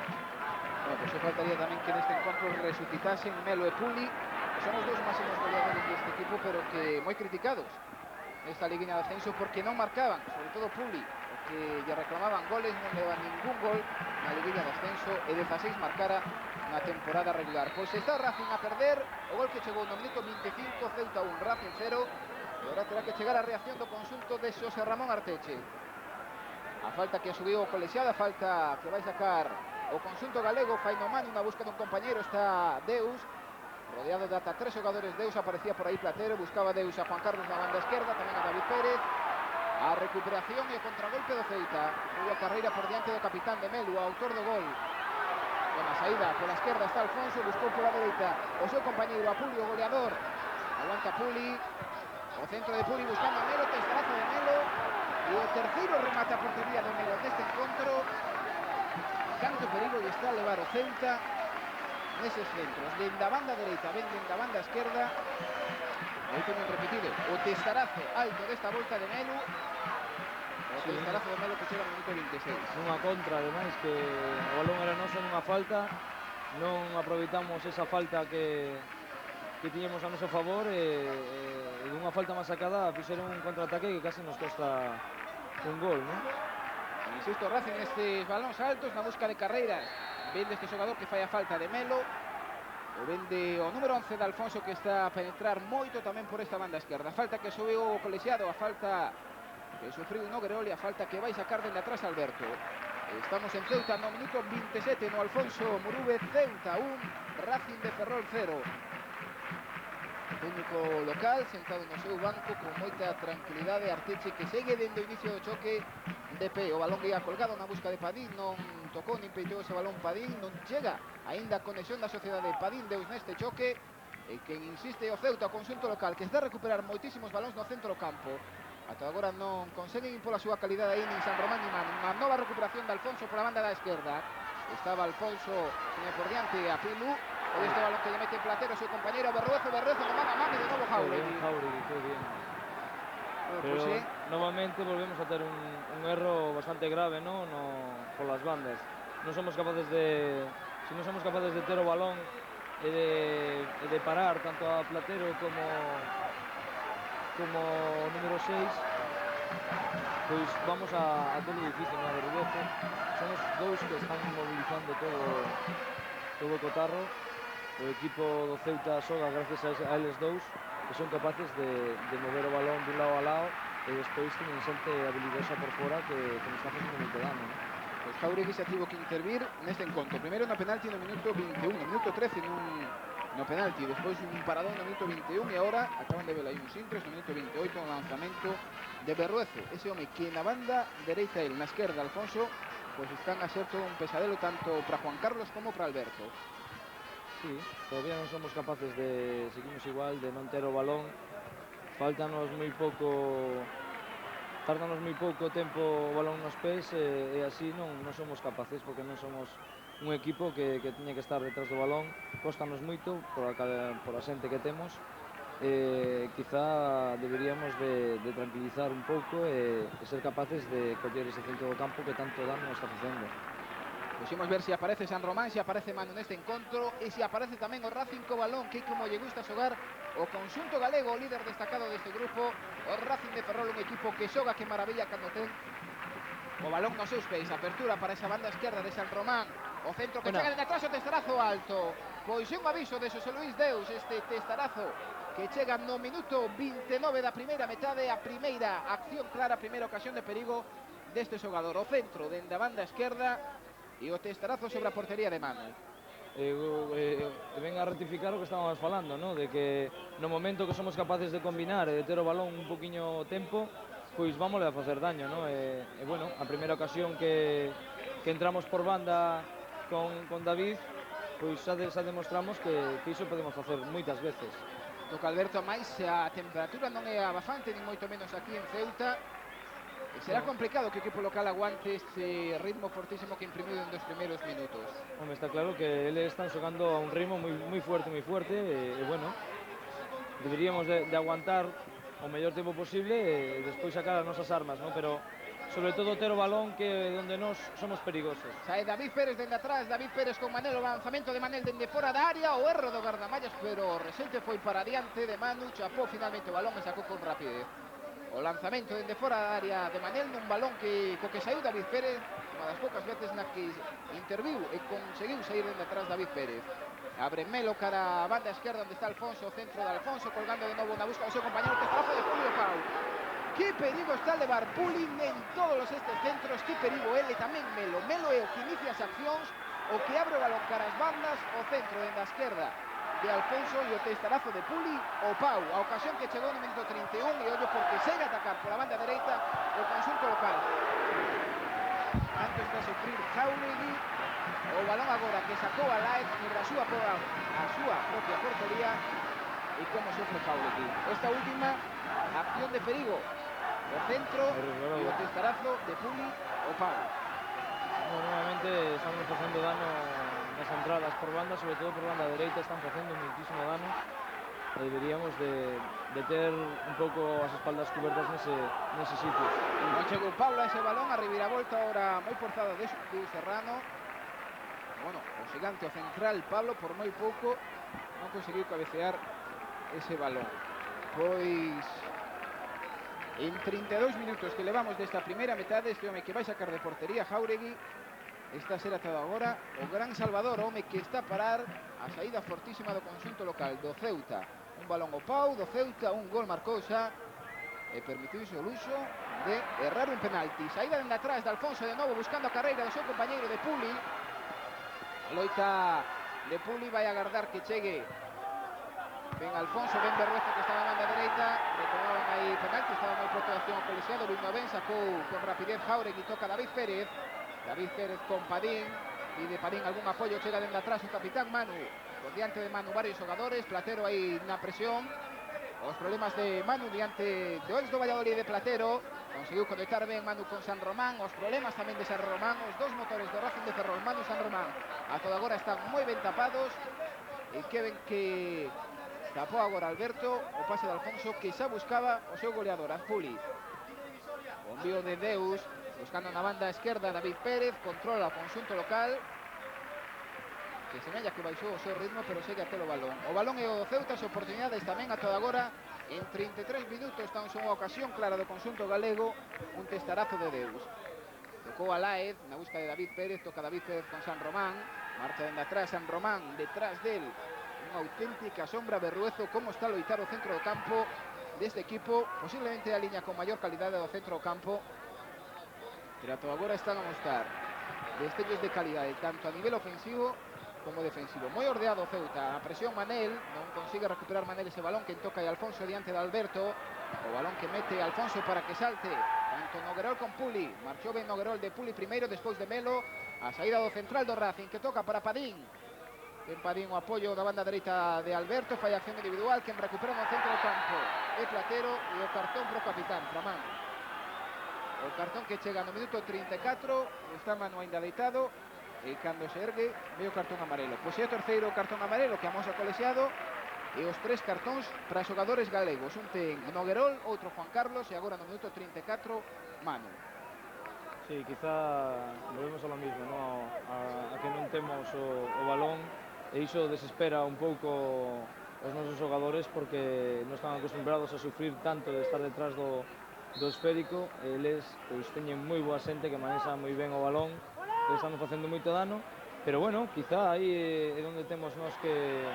Bueno, pois faltaría tamén que neste encontro resucitasen Melo e Puli, que son os dous máximos goleadores deste equipo, pero que moi criticados nesta liguinha de ascenso porque non marcaban, sobre todo Puli, o que lle reclamaban goles, non leva ningún gol na liguinha de ascenso e 16 marcara na temporada regular. Pois está Racing a perder, o gol que chegou no minuto 25, Ceuta 1, Racing 0, e agora terá que chegar a reacción do conxunto de Xosé Ramón Arteche. A falta que subiu o colexiado, a falta que vai sacar o conxunto galego, fai no mano, na busca dun compañeiro está Deus, rodeado de ata 3 xogadores. Deus aparecía por aí Platero, buscaba Deus a Juan Carlos na banda esquerda, tamén a David Pérez. A recuperación e o contragolpe do Ceuta. Foi a carreira por diante do capitán de Melo, autor do gol. Buena saída, pola esquerda está Alfonso, buscou pola dereita o seu compañeiro, a Puli, o goleador. Aguanta Puli, o centro de Puli buscando a Melo, testarazo de Melo. E o terceiro remate a portería de Melo neste encontro. Canto perigo lle está a levar o Ceuta neses centros, dende a banda dereita, ben dende a banda esquerda. Aí teñen repetido o testarazo alto desta volta de Melo. O testarazo de Melo que chega no minuto 26. Nunha contra, ademais, que o balón era noso nunha falta, non aproveitamos esa falta que tiñemos a noso favor e dunha falta máis sacada fixeron un contraataque que casi nos costa un gol, non? Insisto, Racing nestes balóns altos na busca de carreiras. Ven deste xogador que fai a falta de Melo, o vende o número 11 de Alfonso, que está a penetrar moito tamén por esta banda esquerda. A falta que subiu o colexiado, a falta que sufriu no Greoli, a falta que vai sacar dende atrás Alberto. Estamos en Ceuta no minuto 27 no Alfonso Murube. Ceuta 1, Racing de Ferrol 0. Técnico local sentado no seu banco con moita tranquilidade. Arteche que segue dende o inicio do choque de pé. O balón que ia colgado na busca de Padín, non tocou nin peitou ese balón Padín, non chega aínda a conexión da sociedade. Padín Deus neste choque, e quen insiste o Ceuta, o conxunto local, que está a recuperar moitísimos balóns no centro do campo. Ata agora non conseguen impor a súa calidade aí nin San Román ni Man. Unha nova recuperación de Alfonso pola banda da esquerda. Estaba Alfonso por diante a Pilu. E este balón que lle mete Platero o seu compañeiro Berruezo no mano a mano e de novo Jauregui. Jauregui, que bien. Pero Pues sí, novamente volvemos a ter un erro bastante grave, ¿no? Polas bandas. Non somos capaces de, si non somos capaces de ter o balón e de parar tanto a Platero como o número 6, pois vamos a ter difícil na Berruezo. Son os dous que están mobilizando todo o cotarro. O equipo do Ceuta xoga gracias a eles dous, que son capaces de mover o balón dun lado a lado, e despois teñen xente habilidosa por fora que nos está facendo moito dano, ¿no? Pois Jauregui xa tivo que intervir neste encontro. Primeiro no penalti no minuto 21, no minuto 13 no penalti, despois un paradón no minuto 21 e agora acaban de ver aí uns intros no minuto 28, un lanzamento de Berruezo, ese home que na banda dereita el, na esquerda Alfonso, pois están a ser todo un pesadelo tanto para Juan Carlos como para Alberto. Sí, todavía non somos capaces de, seguimos igual, de non ter o balón. Tárdanos moi pouco tempo o balón nos pés e así non somos capaces, porque non somos un equipo que tiña que estar detrás do balón. Cóstanos moito por a xente que temos. Quizá deberíamos de tranquilizar un pouco e ser capaces de coller ese centro do campo que tanto dano nos está facendo. Puximos ver se aparece San Román, se aparece Manu neste encontro e se aparece tamén o Racing co balón, que como lle gusta xogar o conxunto galego, o líder destacado deste grupo, o Racing de Ferrol, un equipo que xoga que maravilla cando ten o balón nos seus pés. Apertura para esa banda esquerda de San Román, o centro que chega de atrás, o testarazo alto. Pois un aviso de Xosé Luis Deus, este testarazo que chega no minuto 29 da primeira metade, a primeira acción clara, a primeira ocasión de perigo deste xogador. O centro dende a banda esquerda e o testarazo sobre a portería de Manu. Ven a ratificar o que estábamos falando, ¿no? De que no momento que somos capaces de combinar e de ter o balón un poquinho tempo, pois vamos a facer daño, ¿no? Bueno, a primeira ocasión que entramos por banda con David, pois xa demostramos que iso podemos facer moitas veces. Toca Alberto, máis a temperatura non é abafante, nin moito menos aquí en Ceuta. E será complicado que o equipo local aguante este ritmo fortísimo que imprimiu en dos primeiros minutos. Hombre, está claro que eles están xogando a un ritmo moi fuerte, e bueno, deberíamos de aguantar o mellor tempo posible e despois sacar as nosas armas, ¿no? Pero sobre todo ter o balón, que é onde nós somos perigosos. Sae David Pérez dende atrás, David Pérez con Manel, o lanzamento de Manel dende fora da área, o erro do gardamallas, pero o reselte foi para diante de Manu, chapou finalmente o balón e sacou con rapidez. O lanzamento dende fora da área de Manel nun balón co que saiu David Pérez, unha das poucas veces na que interviu e conseguiu sair dende atrás David Pérez. Abre Melo cara a banda esquerda onde está Alfonso, o centro de Alfonso, colgando de novo na busca do seu compañero, testarazo de Julio Pau. Que perigo está a levar Puli en todos estes centros, que perigo ele, tamén Melo. Melo é o que inicia as accións, o que abre o balón cara as bandas, o centro dende a esquerda de Alfonso e o testarazo de Puli, o Pau, a ocasión que chegou no minuto 31 e ollo porque segue a atacar pola banda dereita o conxunto local. Tanto está a sufrir Jauregui, o balón agora que sacou a Laez sobre a súa propia portería e como sofre Jauregui. Esta última acción de perigo, o centro e o testarazo de Puli, o Pau. Nuevamente estamos facendo dano nas entradas por banda, sobre todo por banda dereita, están facendo muitísimo dano. Deberíamos de ter un pouco as espaldas cubertas nese sitio. Non chegou Pablo a ese balón, a reviravolta ahora moi forzada de Serrano. Bueno, o xigante, o central Pablo, por moi pouco non conseguiu cabecear ese balón. Pois en 32 minutos que levamos desta primeira metade, este home que vai sacar de portería, Jauregui, está a ser atado agora o gran Salvador, o home que está a parar a saída fortísima do conxunto local do Ceuta. Un balón ao Pau do Ceuta, un gol marcou xa e permitiuse o luxo de errar un penalti. Saída dende atrás de Alfonso de novo buscando a carreira do seu compañeiro de Puli. A loita de Puli vai agardar que chegue ben Alfonso, ben Berruezo que estaba na banda dereita, retomaban aí penalti, estaba moi pronto de acción ao colexiado, vindo ben, sacou con rapidez Jauregui, toca David Pérez con Padín, pide Padín algún apoio, chega dende atrás o capitán Manu, por diante de Manu varios xogadores, Platero aí na presión, os problemas de Manu diante do ex do Valladolid de Platero, conseguiu conectar ben Manu con San Román, os problemas tamén de San Román, os dos motores do Racing de Ferrol, Manu e San Román, a toda agora están moi ben tapados, e que ven que tapou agora Alberto, o pase de Alfonso, que xa buscaba o seu goleador, Azpuli. O envío de Deus, buscando na banda esquerda David Pérez, controla o conxunto local, que semella que baixou o seu ritmo, pero segue a ter o balón. O balón é o Ceuta, as oportunidades tamén a toda agora, en 33 minutos, tan son unha ocasión clara do conxunto galego, un testarazo de Deus. Tocou a Laez, na busca de David Pérez, toca David Pérez con San Román, marcha dende atrás San Román, detrás del unha auténtica sombra. Berruezo, como está a loitar o centro do campo deste equipo, posiblemente a liña con maior calidade do centro do campo, pero a toda agora están a mostrar destellos de calidade, tanto a nivel ofensivo como defensivo. Moi ordeado o Ceuta, a presión Manel, non consigue recuperar Manel ese balón que toca e Alfonso diante de Alberto, o balón que mete Alfonso para que salte, tanto Noguerol con Puli, marchou ben Noguerol de Puli primeiro, despois de Melo, a saída do central do Racing, que toca para Padín, ben Padín, o apoio da banda dereita de Alberto, fai acción individual, quen recupera no centro do campo é Platero, e o cartón pro capitán, pro Manu. O cartón que chega no minuto 34, está Manu ainda deitado, e cando se ergue, ve o cartón amarelo. Pois é o terceiro cartón amarelo que amosa colexiado, e os tres cartóns para xogadores galegos. Un ten Noguerol, outro Juan Carlos, e agora no minuto 34, Manu. Sí, quizá volvemos a lo mismo, ¿no? A que non temos o balón e iso desespera un pouco os nosos xogadores porque non están acostumbrados a sufrir tanto de estar detrás do esférico e eles pois, teñen moi boa xente que manexa moi ben o balón e están facendo moito dano, pero bueno, quizá aí é onde temos nós que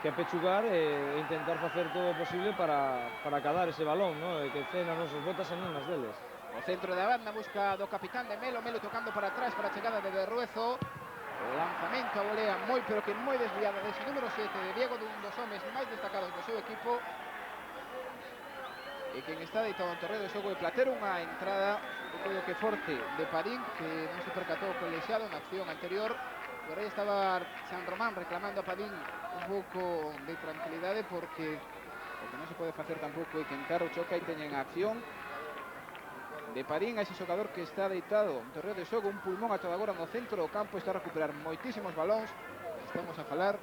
apechugar e intentar facer todo o posible para acadar ese balón, ¿no? E que cen nas nosas botas e non nas deles. O centro da banda busca do capitán de Melo, Melo tocando para atrás para a chegada de Berruezo. O lanzamento a volea moi, pero que moi desviada dese número 7 de Diego, dun dos homes máis destacados do seu equipo. E quen está deitado en terreo de xogo de Platero, unha entrada, eu creo que forte de Padín, que non se percatou co lexiado na acción anterior. Por aí estaba San Román reclamando a Padín un pouco de tranquilidade porque o que non se pode facer tampouco é quentar o choque e teñen a acción de Padín a ese xogador que está deitado en terreo de xogo, un pulmón a toda agora no centro do campo, está a recuperar moitísimos balóns. Estamos a falar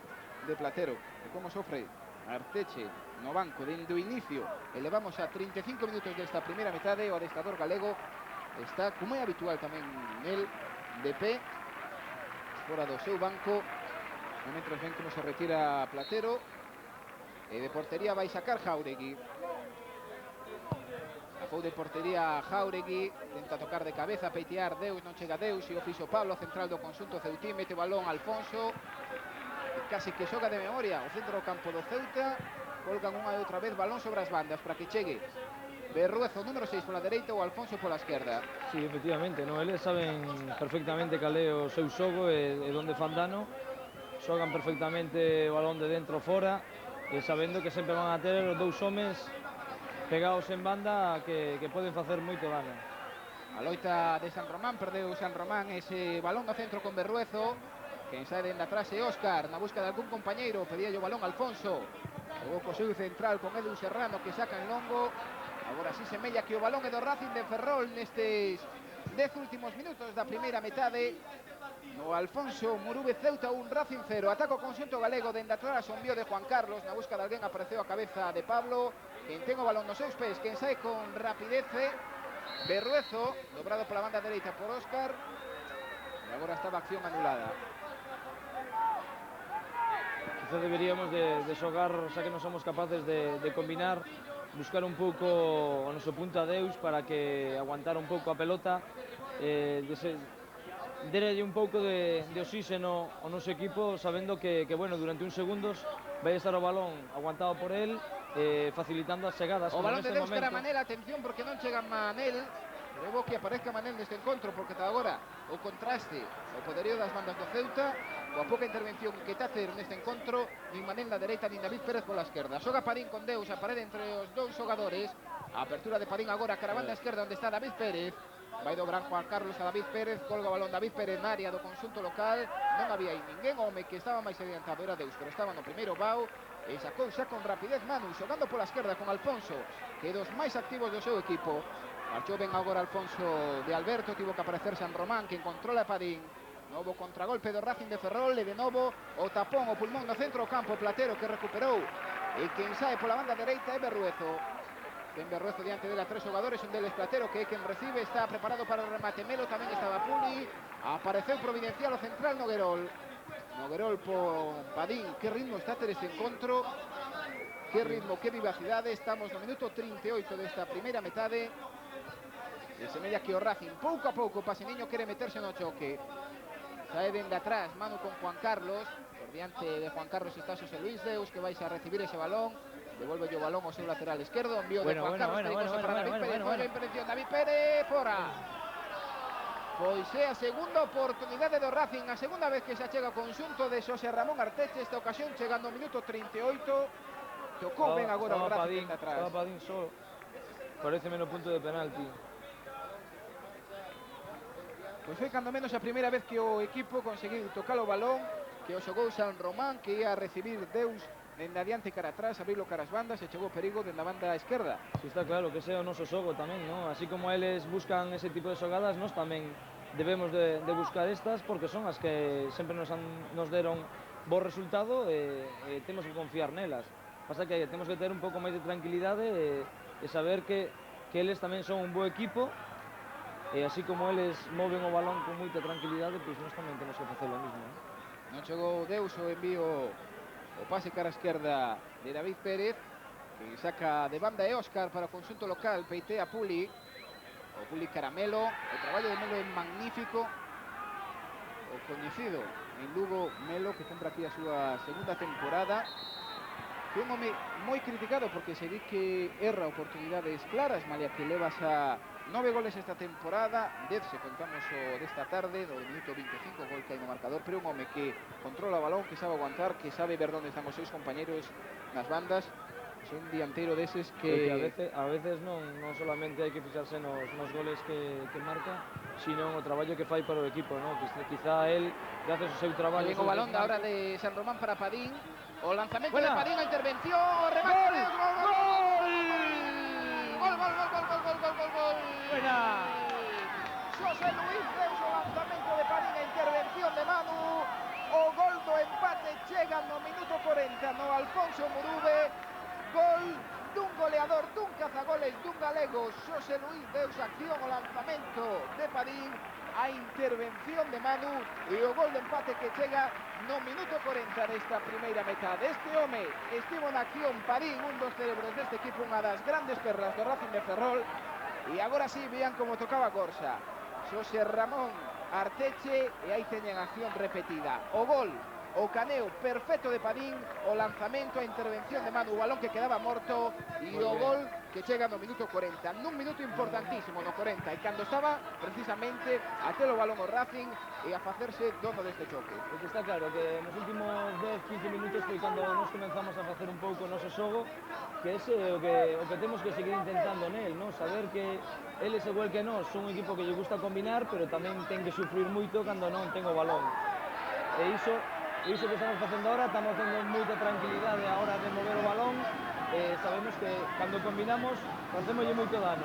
de Platero, de como sofre Arteche no banco dende o inicio. Elevamos a 35 minutos desta primeira metade, o adestrador galego está, como é habitual tamén nel, de pé fora do seu banco, e mentre ven como se retira Platero, e de portería vai sacar Jauregui. A fou de portería Jauregui, tenta tocar de cabeza, peitear Deus, non chega Deus, e o fixo Pablo, central do conxunto ceutí, mete o balón Alfonso, e casi que xoga de memoria o centro do campo do Ceuta, colgan unha e outra vez balón sobre as bandas para que chegue Berruezo, número 6 pola dereita, ou Alfonso pola esquerda. Sí, efectivamente, no? Eles saben perfectamente cal é o seu xogo e onde fan dano, xogan perfectamente o balón de dentro fora e sabendo que sempre van a ter os dous homes pegados en banda que poden facer moito dano. A loita de San Román, perdeu San Román ese balón no centro con Berruezo, quen sae dende atrás é Óscar, na busca de algún compañeiro, pedía o balón Alfonso, o co seu central con Edu Serrano que saca en longo. Agora sí semella que o balón é do Racing de Ferrol nestes 10 últimos minutos da primeira metade. No Alfonso Murube, Ceuta 1, Racing 0. Ataca o conxunto galego dende atrás, o envío de Juan Carlos, na busca de alguén apareceu a cabeza de Pablo, quen ten o balón nos seus pés, quen sae con rapidez Berruezo, dobrado pola banda dereita por Óscar, e agora estaba acción anulada. Quizá deberíamos de xogar, xa que non somos capaces de combinar, buscar un pouco o noso punta Deus para que aguantara un pouco a pelota, derelle un pouco de oxígeno ao noso equipo, sabendo que bueno, durante uns segundos vai estar o balón aguantado por él, facilitando as chegadas. O balón de Deus para Manel, atención porque non chega Manel. Debo que aparezca Manel neste encontro porque ata agora o contraste, o poderío das bandas do Ceuta, coa pouca intervención que está a hacer neste encontro, nin Manel na dereita nin David Pérez pola esquerda. Xoga Padín con Deus, a parede entre os dous xogadores. A apertura de Padín agora cara a banda esquerda onde está David Pérez. Vai dobrar Juan Carlos a David Pérez, colga o balón David Pérez na área do conxunto local. Non había aí ninguén, home que estaba máis adiantado era Deus, pero estaba no primeiro bao. E sacou xa con rapidez Manu, xogando pola esquerda con Alfonso, que é dos máis activos do seu equipo. Marchou ben agora Alfonso de Alberto, tivo que aparecer San Román, que controla a Padín. Novo contragolpe do Racing de Ferrol, e de novo o tapón, o pulmón no centro do campo, Platero que recuperou. E quen sae pola banda dereita é Berruezo. Ten Berruezo diante dela tres xogadores, un deles Platero, que é quen recibe, está preparado para o remate. Melo tamén estaba Puli, apareceu providencial o central Noguerol. Noguerol por Padín, que ritmo está a ter este encontro, que ritmo, que vivacidade. Estamos no minuto 38 desta primeira metade. E semella que o Racing pouco a pouco Paseniño quere meterse no choque. Sae dende atrás Manu con Juan Carlos, por diante de Juan Carlos está Xosé Luis Deus, que vais a recibir ese balón. Devolve o balón ao seu lateral esquerdo, envío de Juan Carlos para David Pérez, foi a impresión David Pérez, fora. Pois é a segunda oportunidade do Racing, a segunda vez que se achega o conxunto de Xosé Ramón Arteche, esta ocasión chegando ao minuto 38. Tocou ben agora o Racing dende atrás. Estaba Padín só, pareceme no punto de penalti. Pois foi cando menos a primeira vez que o equipo conseguiu tocar o balón, que o xogou San Román, que ia a recibir Deus dende adiante cara atrás, abrilo cara as bandas, e chegou perigo dende a banda esquerda. Si está claro que ese é o noso xogo tamén, ¿no? Así como eles buscan ese tipo de xogadas, nós tamén debemos de buscar estas, porque son as que sempre nos deron bo resultado e temos que confiar nelas. Pasa que temos que ter un pouco máis de tranquilidade e saber que eles tamén son un bo equipo e así como eles moven o balón con moita tranquilidade, pois nós tamén temos que facer o mismo, non? Non chegou Deus o envío, o pase cara a esquerda de David Pérez, que saca de banda e Óscar para o conxunto local, peitea Puli, o Puli Caramelo, o traballo de Melo é magnífico, o coñecido en Lugo Melo, que compra aquí a súa segunda temporada, que é un home moi criticado porque se di que erra oportunidades claras, malia que levas a 9 goles esta temporada, 10 se contamos o desta tarde, do minuto 25 gol que hai no marcador, pero un home que controla o balón, que sabe aguantar, que sabe ver onde están os seus compañeros nas bandas. É un dianteiro deses Que que a veces non solamente hai que fixarse nos goles que marca, sino o traballo que fai para o equipo, non? Quizá el, gracias ao seu traballo, ven o seu balón da hora desmarque... de San Román para Padín, o lanzamento Buena. de Padín, a intervención, o remate ¡Gol! de Deus, ¡Gol! gol. Buena. Xosé Luís Deus, o lanzamento de Padín, a intervención de Manu, o gol do empate chega no minuto 40 no Alfonso Murube, gol dun goleador, dun cazagoles, dun galego, Xosé Luís Deus, acción o lanzamento de Padín, a intervención de Manu e o gol de empate que chega no minuto 40 desta primeira metade. Este home estivo na acción, Padín, un dos cerebros deste equipo, unha das grandes perlas do Racing de Ferrol, e agora sí, vean como tocaba Corsa. Xosé Ramón Arteche, e aí teñen acción repetida. O gol, o caneo perfecto de Padín, o lanzamento, a intervención de Manu, o balón que quedaba morto, e o gol que chega no minuto 40, nun minuto importantísimo no 40, e cando estaba precisamente a ter o balón o Racing e a facerse dono deste choque. Porque está claro que nos últimos 10-15 minutos foi cando nos comenzamos a facer un pouco o noso xogo, que ese é o que temos que seguir intentando nel, non? Saber que eles, igual que nós, son un equipo que lle gusta combinar, pero tamén ten que sufrir moito cando non ten o balón. E iso que estamos facendo ahora, estamos facendo moita tranquilidade a hora de mover o balón, sabemos que cando combinamos facémoslle moito dano.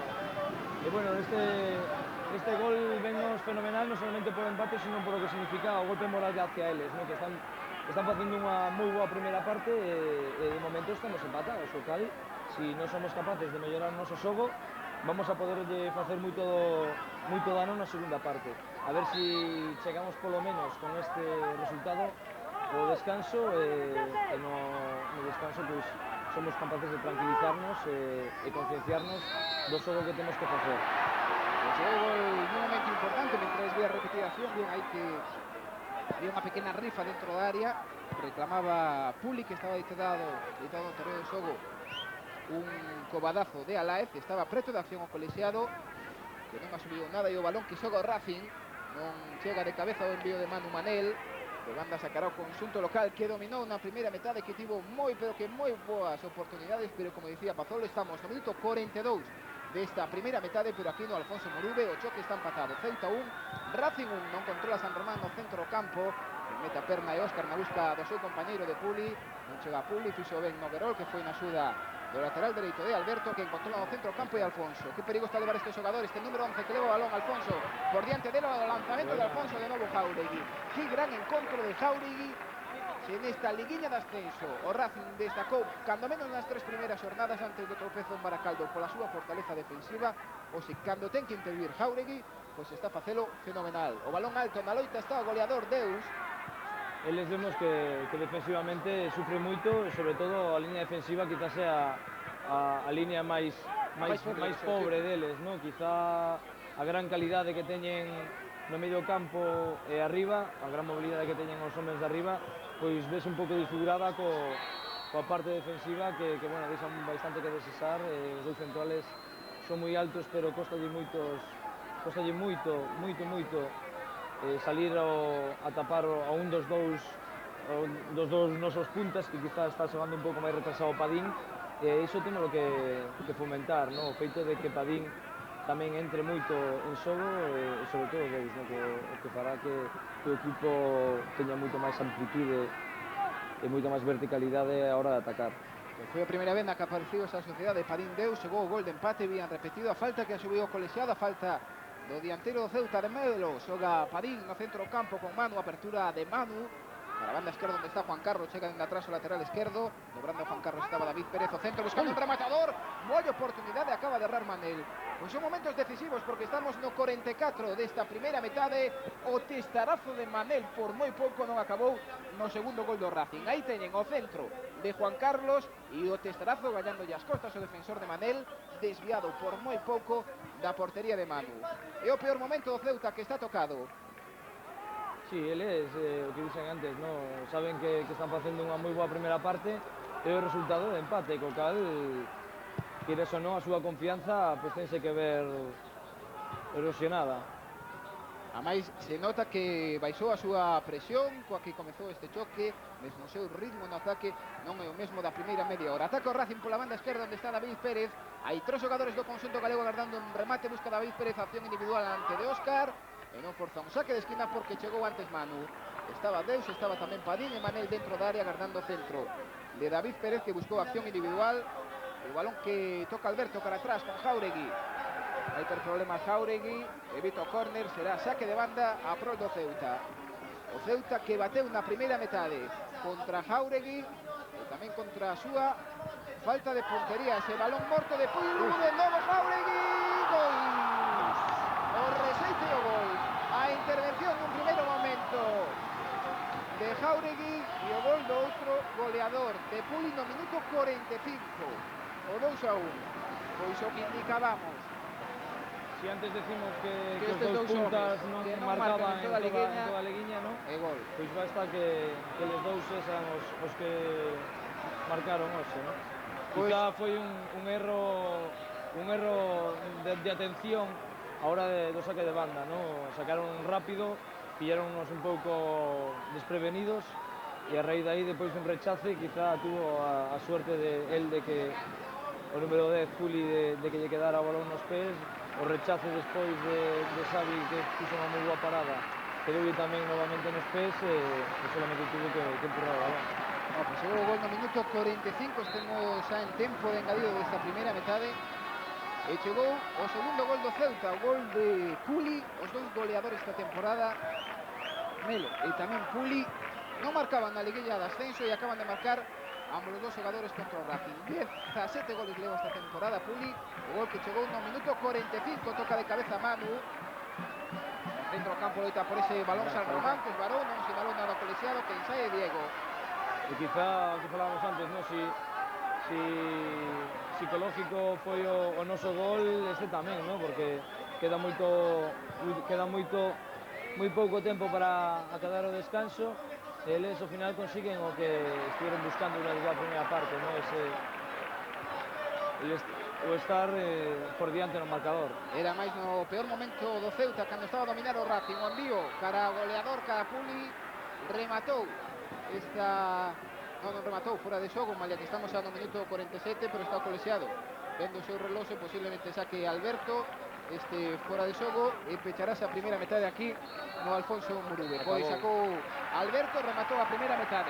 E bueno, este gol vennos fenomenal, non solamente por empate, sino por o que significa o golpe moral hacia eles, ¿no? Que están facendo unha moi boa primeira parte e de momento estamos empatados, o cal, si non somos capaces de mellorar o noso xogo, vamos a poderlle facer moito dano na segunda parte. A ver si chegamos polo menos con este resultado o descanso e no descanso pois somos capaces de tranquilizarnos e concienciarnos do xogo que temos que facer. Pues o gol nun momento importante, mentre ve a repetición, bien aí que había unha pequena rifa dentro da área, reclamaba Puli, que estaba deitado no terreo de xogo, un cobadazo de Alaez, que estaba preto de acción o colexiado, que non ha subido nada, e o balón que xoga o Racing, non chega de cabeza o envío de Manu Manel, de banda sacará o conxunto local que dominou na primeira metade, que tivo moi boas oportunidades, pero como dicía Pazolo, estamos no minuto 42 desta primeira metade, pero aquí no Alfonso Murube o choque está empatado, Ceuta 1, Racing 1, non controla San Román no centro do campo, mete a perna e Óscar na busca do seu compañeiro de Puli, non chega a Puli, fixo ben Noguerol, que foi na axuda do lateral dereito de Alberto, que encontrou no centro do campo, e Alfonso. Que perigo está a levar este xogador, este número 11 que leva o balón, Alfonso, por diante dele o lanzamento de Alfonso, de novo Jauregui. Que gran encontro de Jauregui, se nesta liguiña de ascenso o Racing destacou cando menos nas 3 primeiras xornadas antes do tropezo en Baracaldo pola súa fortaleza defensiva, ou se cando ten que intervir Jauregui, pois está a facelo fenomenal. O balón alto na loita está o goleador Deus. Eles vemos que defensivamente sufre moito, e sobre todo a línea defensiva quizás sea a línea máis pobre deles, non? Quizá a gran calidade que teñen no medio campo e arriba, a gran mobilidade que teñen os homens de arriba, pois ves un pouco disfigurada coa parte defensiva que bueno, deixan bastante que desexar, os dous centrales son moi altos, pero costalle moito salir a tapar a un dos dous nosos puntas, que quizás está xogando un pouco máis retrasado Padín, e iso temos que fomentar, no? O feito de que Padín tamén entre moito en xogo e sobre todo Deus, no? O que fará que o equipo teña moito máis amplitude e moita máis verticalidade a hora de atacar. Foi a primeira vez na que apareceu esa sociedade de Padín Deus, chegou o gol de empate, habían repetido a falta que subiu o colexiado, a falta do dianteiro do Ceuta de Melo, xoga Padín no centro do campo con Manu, apertura de Manu, Para a banda esquerda onde está Juan Carlos, chega dende atrás o lateral esquerdo, dobrando Juan Carlos estaba David Pérez, o centro buscando un rematador, boa oportunidade, acaba de errar Manel. Pois son momentos decisivos porque estamos no 44 desta primeira metade, o testarazo de Manel por moi pouco non acabou no segundo gol do Racing. Aí teñen o centro de Juan Carlos e o testarazo gañándolle as costas o defensor de Manel, desviado por moi pouco da portería de Manu. É o peor momento do Ceuta que está tocado. Sí, eles, o que dixen antes, no? Saben que están facendo unha moi boa primeira parte e o resultado de empate, co cal, queres ou non, a súa confianza pois tense que ver erosionada. A máis se nota que baixou a súa presión coa que comezou este choque, mesmo o seu ritmo no ataque non é o mesmo da primeira media hora. Ataca o Racing pola banda esquerda onde está David Pérez. Hai 3 xogadores do conxunto galego agardando un remate, busca David Pérez, acción individual ante de Óscar e non forza un saque de esquina porque chegou antes Manu. Estaba Deus, estaba tamén Padín e Manel dentro da área agardando o centro de David Pérez, que buscou acción individual. O balón que toca Alberto cara atrás con Jáuregui. Vai ter problemas Jáuregui, evita o córner, será saque de banda a prol do Ceuta. O Ceuta que bateu na primeira metade contra Jáuregui e tamén contra a súa falta de puntería. Ese balón morto de Puyru, de novo Jáuregui, gol! O reseite o gol. A intervención nun primeiro momento de Jáuregui e o gol do outro goleador de Puli no minuto 45. O 2-1. Pois o que indicábamos. Si antes decimos que os estes dous puntas non que non marcaban marcan en toda a liguiña, non? E gol. Pois basta que les dous sean os que marcaron hoxe, non? Pois... Quizá foi un erro de atención a hora do saque de banda, non? Sacaron rápido, pillaronnos un pouco desprevenidos e a raíz de aí, depois dun rechace, quizá tuvo a suerte de que o número 10, Puli, de que lle quedara o balón nos pés. O rechace despois de Xavi, que puxo unha moi boa parada, quedou tamén novamente nos pés e solamente tuvo que empurrar o balón. Pues chegou o gol no minuto 45, estemos xa en tempo de engadido desta primeira metade e chegou o segundo gol do Ceuta, o gol de Puli, os dous goleadores esta temporada, Melo e tamén Puli, non marcaban na liguilla de ascenso e acaban de marcar ambos os dos xogadores contra o Racing. 17 goles leva esta temporada Puli, o gol que chegou no minuto 45, toca de cabeza Manu, dentro do campo loita por ese balón San Román, que es varón, non sinalou nada colexiado, que ensaia Diego. E quizá, que falábamos antes, non? Si psicológico foi o noso gol, este tamén, non? Porque queda moi pouco tempo para acabar o descanso. Eles ao final consiguen o que estiveron buscando durante a primeira parte, ¿no? O estar por diante no marcador. Era máis no peor momento do Ceuta cando estaba a dominar o Racing. O envío cara ao goleador, cara a Puli, rematou esta... non rematou, fora de xogo, malia que estamos xa no minuto 47, pero está colexiado. Vendo o seu reloxo, posiblemente saque Alberto, fora de xogo, e pecharase a primeira metade aquí no Alfonso Murube. Pois sacou Alberto, rematou a primeira metade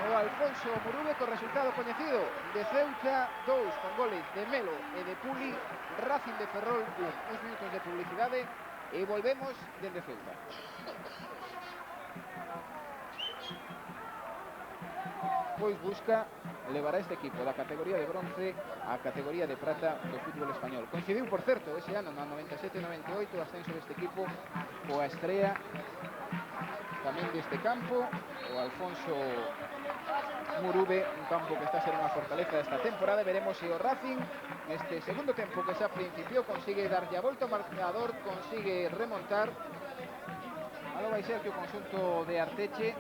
no Alfonso Murube, co resultado coñecido de Ceuta 2, con goles de Melo e de Puli, Racing de Ferrol 1. Uns minutos de publicidade e volvemos dende Ceuta. Pois busca levar a este equipo da categoría de bronce á categoría de prata do fútbol español. Coincidiu, por certo, ese ano, no 97-98, o ascenso deste equipo coa estrea tamén deste campo, o Alfonso Murube, un campo que está a ser unha fortaleza desta temporada. Veremos se o Racing neste segundo tempo que xa principiou consigue darlle a volta ao marcador, consigue remontar. Algo vai ser que o conxunto de Arteche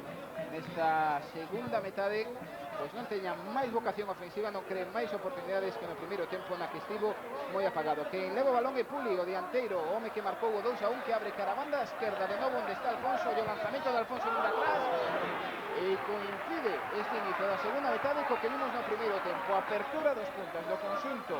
nesta segunda metade pois non teña máis vocación ofensiva, non creen máis oportunidades que no primeiro tempo na que estivo moi apagado. Quen leva o balón é Puli, o dianteiro, o home que marcou o 2-1, que abre cara a banda esquerda de novo onde está Alfonso, e o lanzamento de Alfonso dura atrás e coincide este inicio da segunda metade co que vimos no primeiro tempo. Apertura dos puntos do conxunto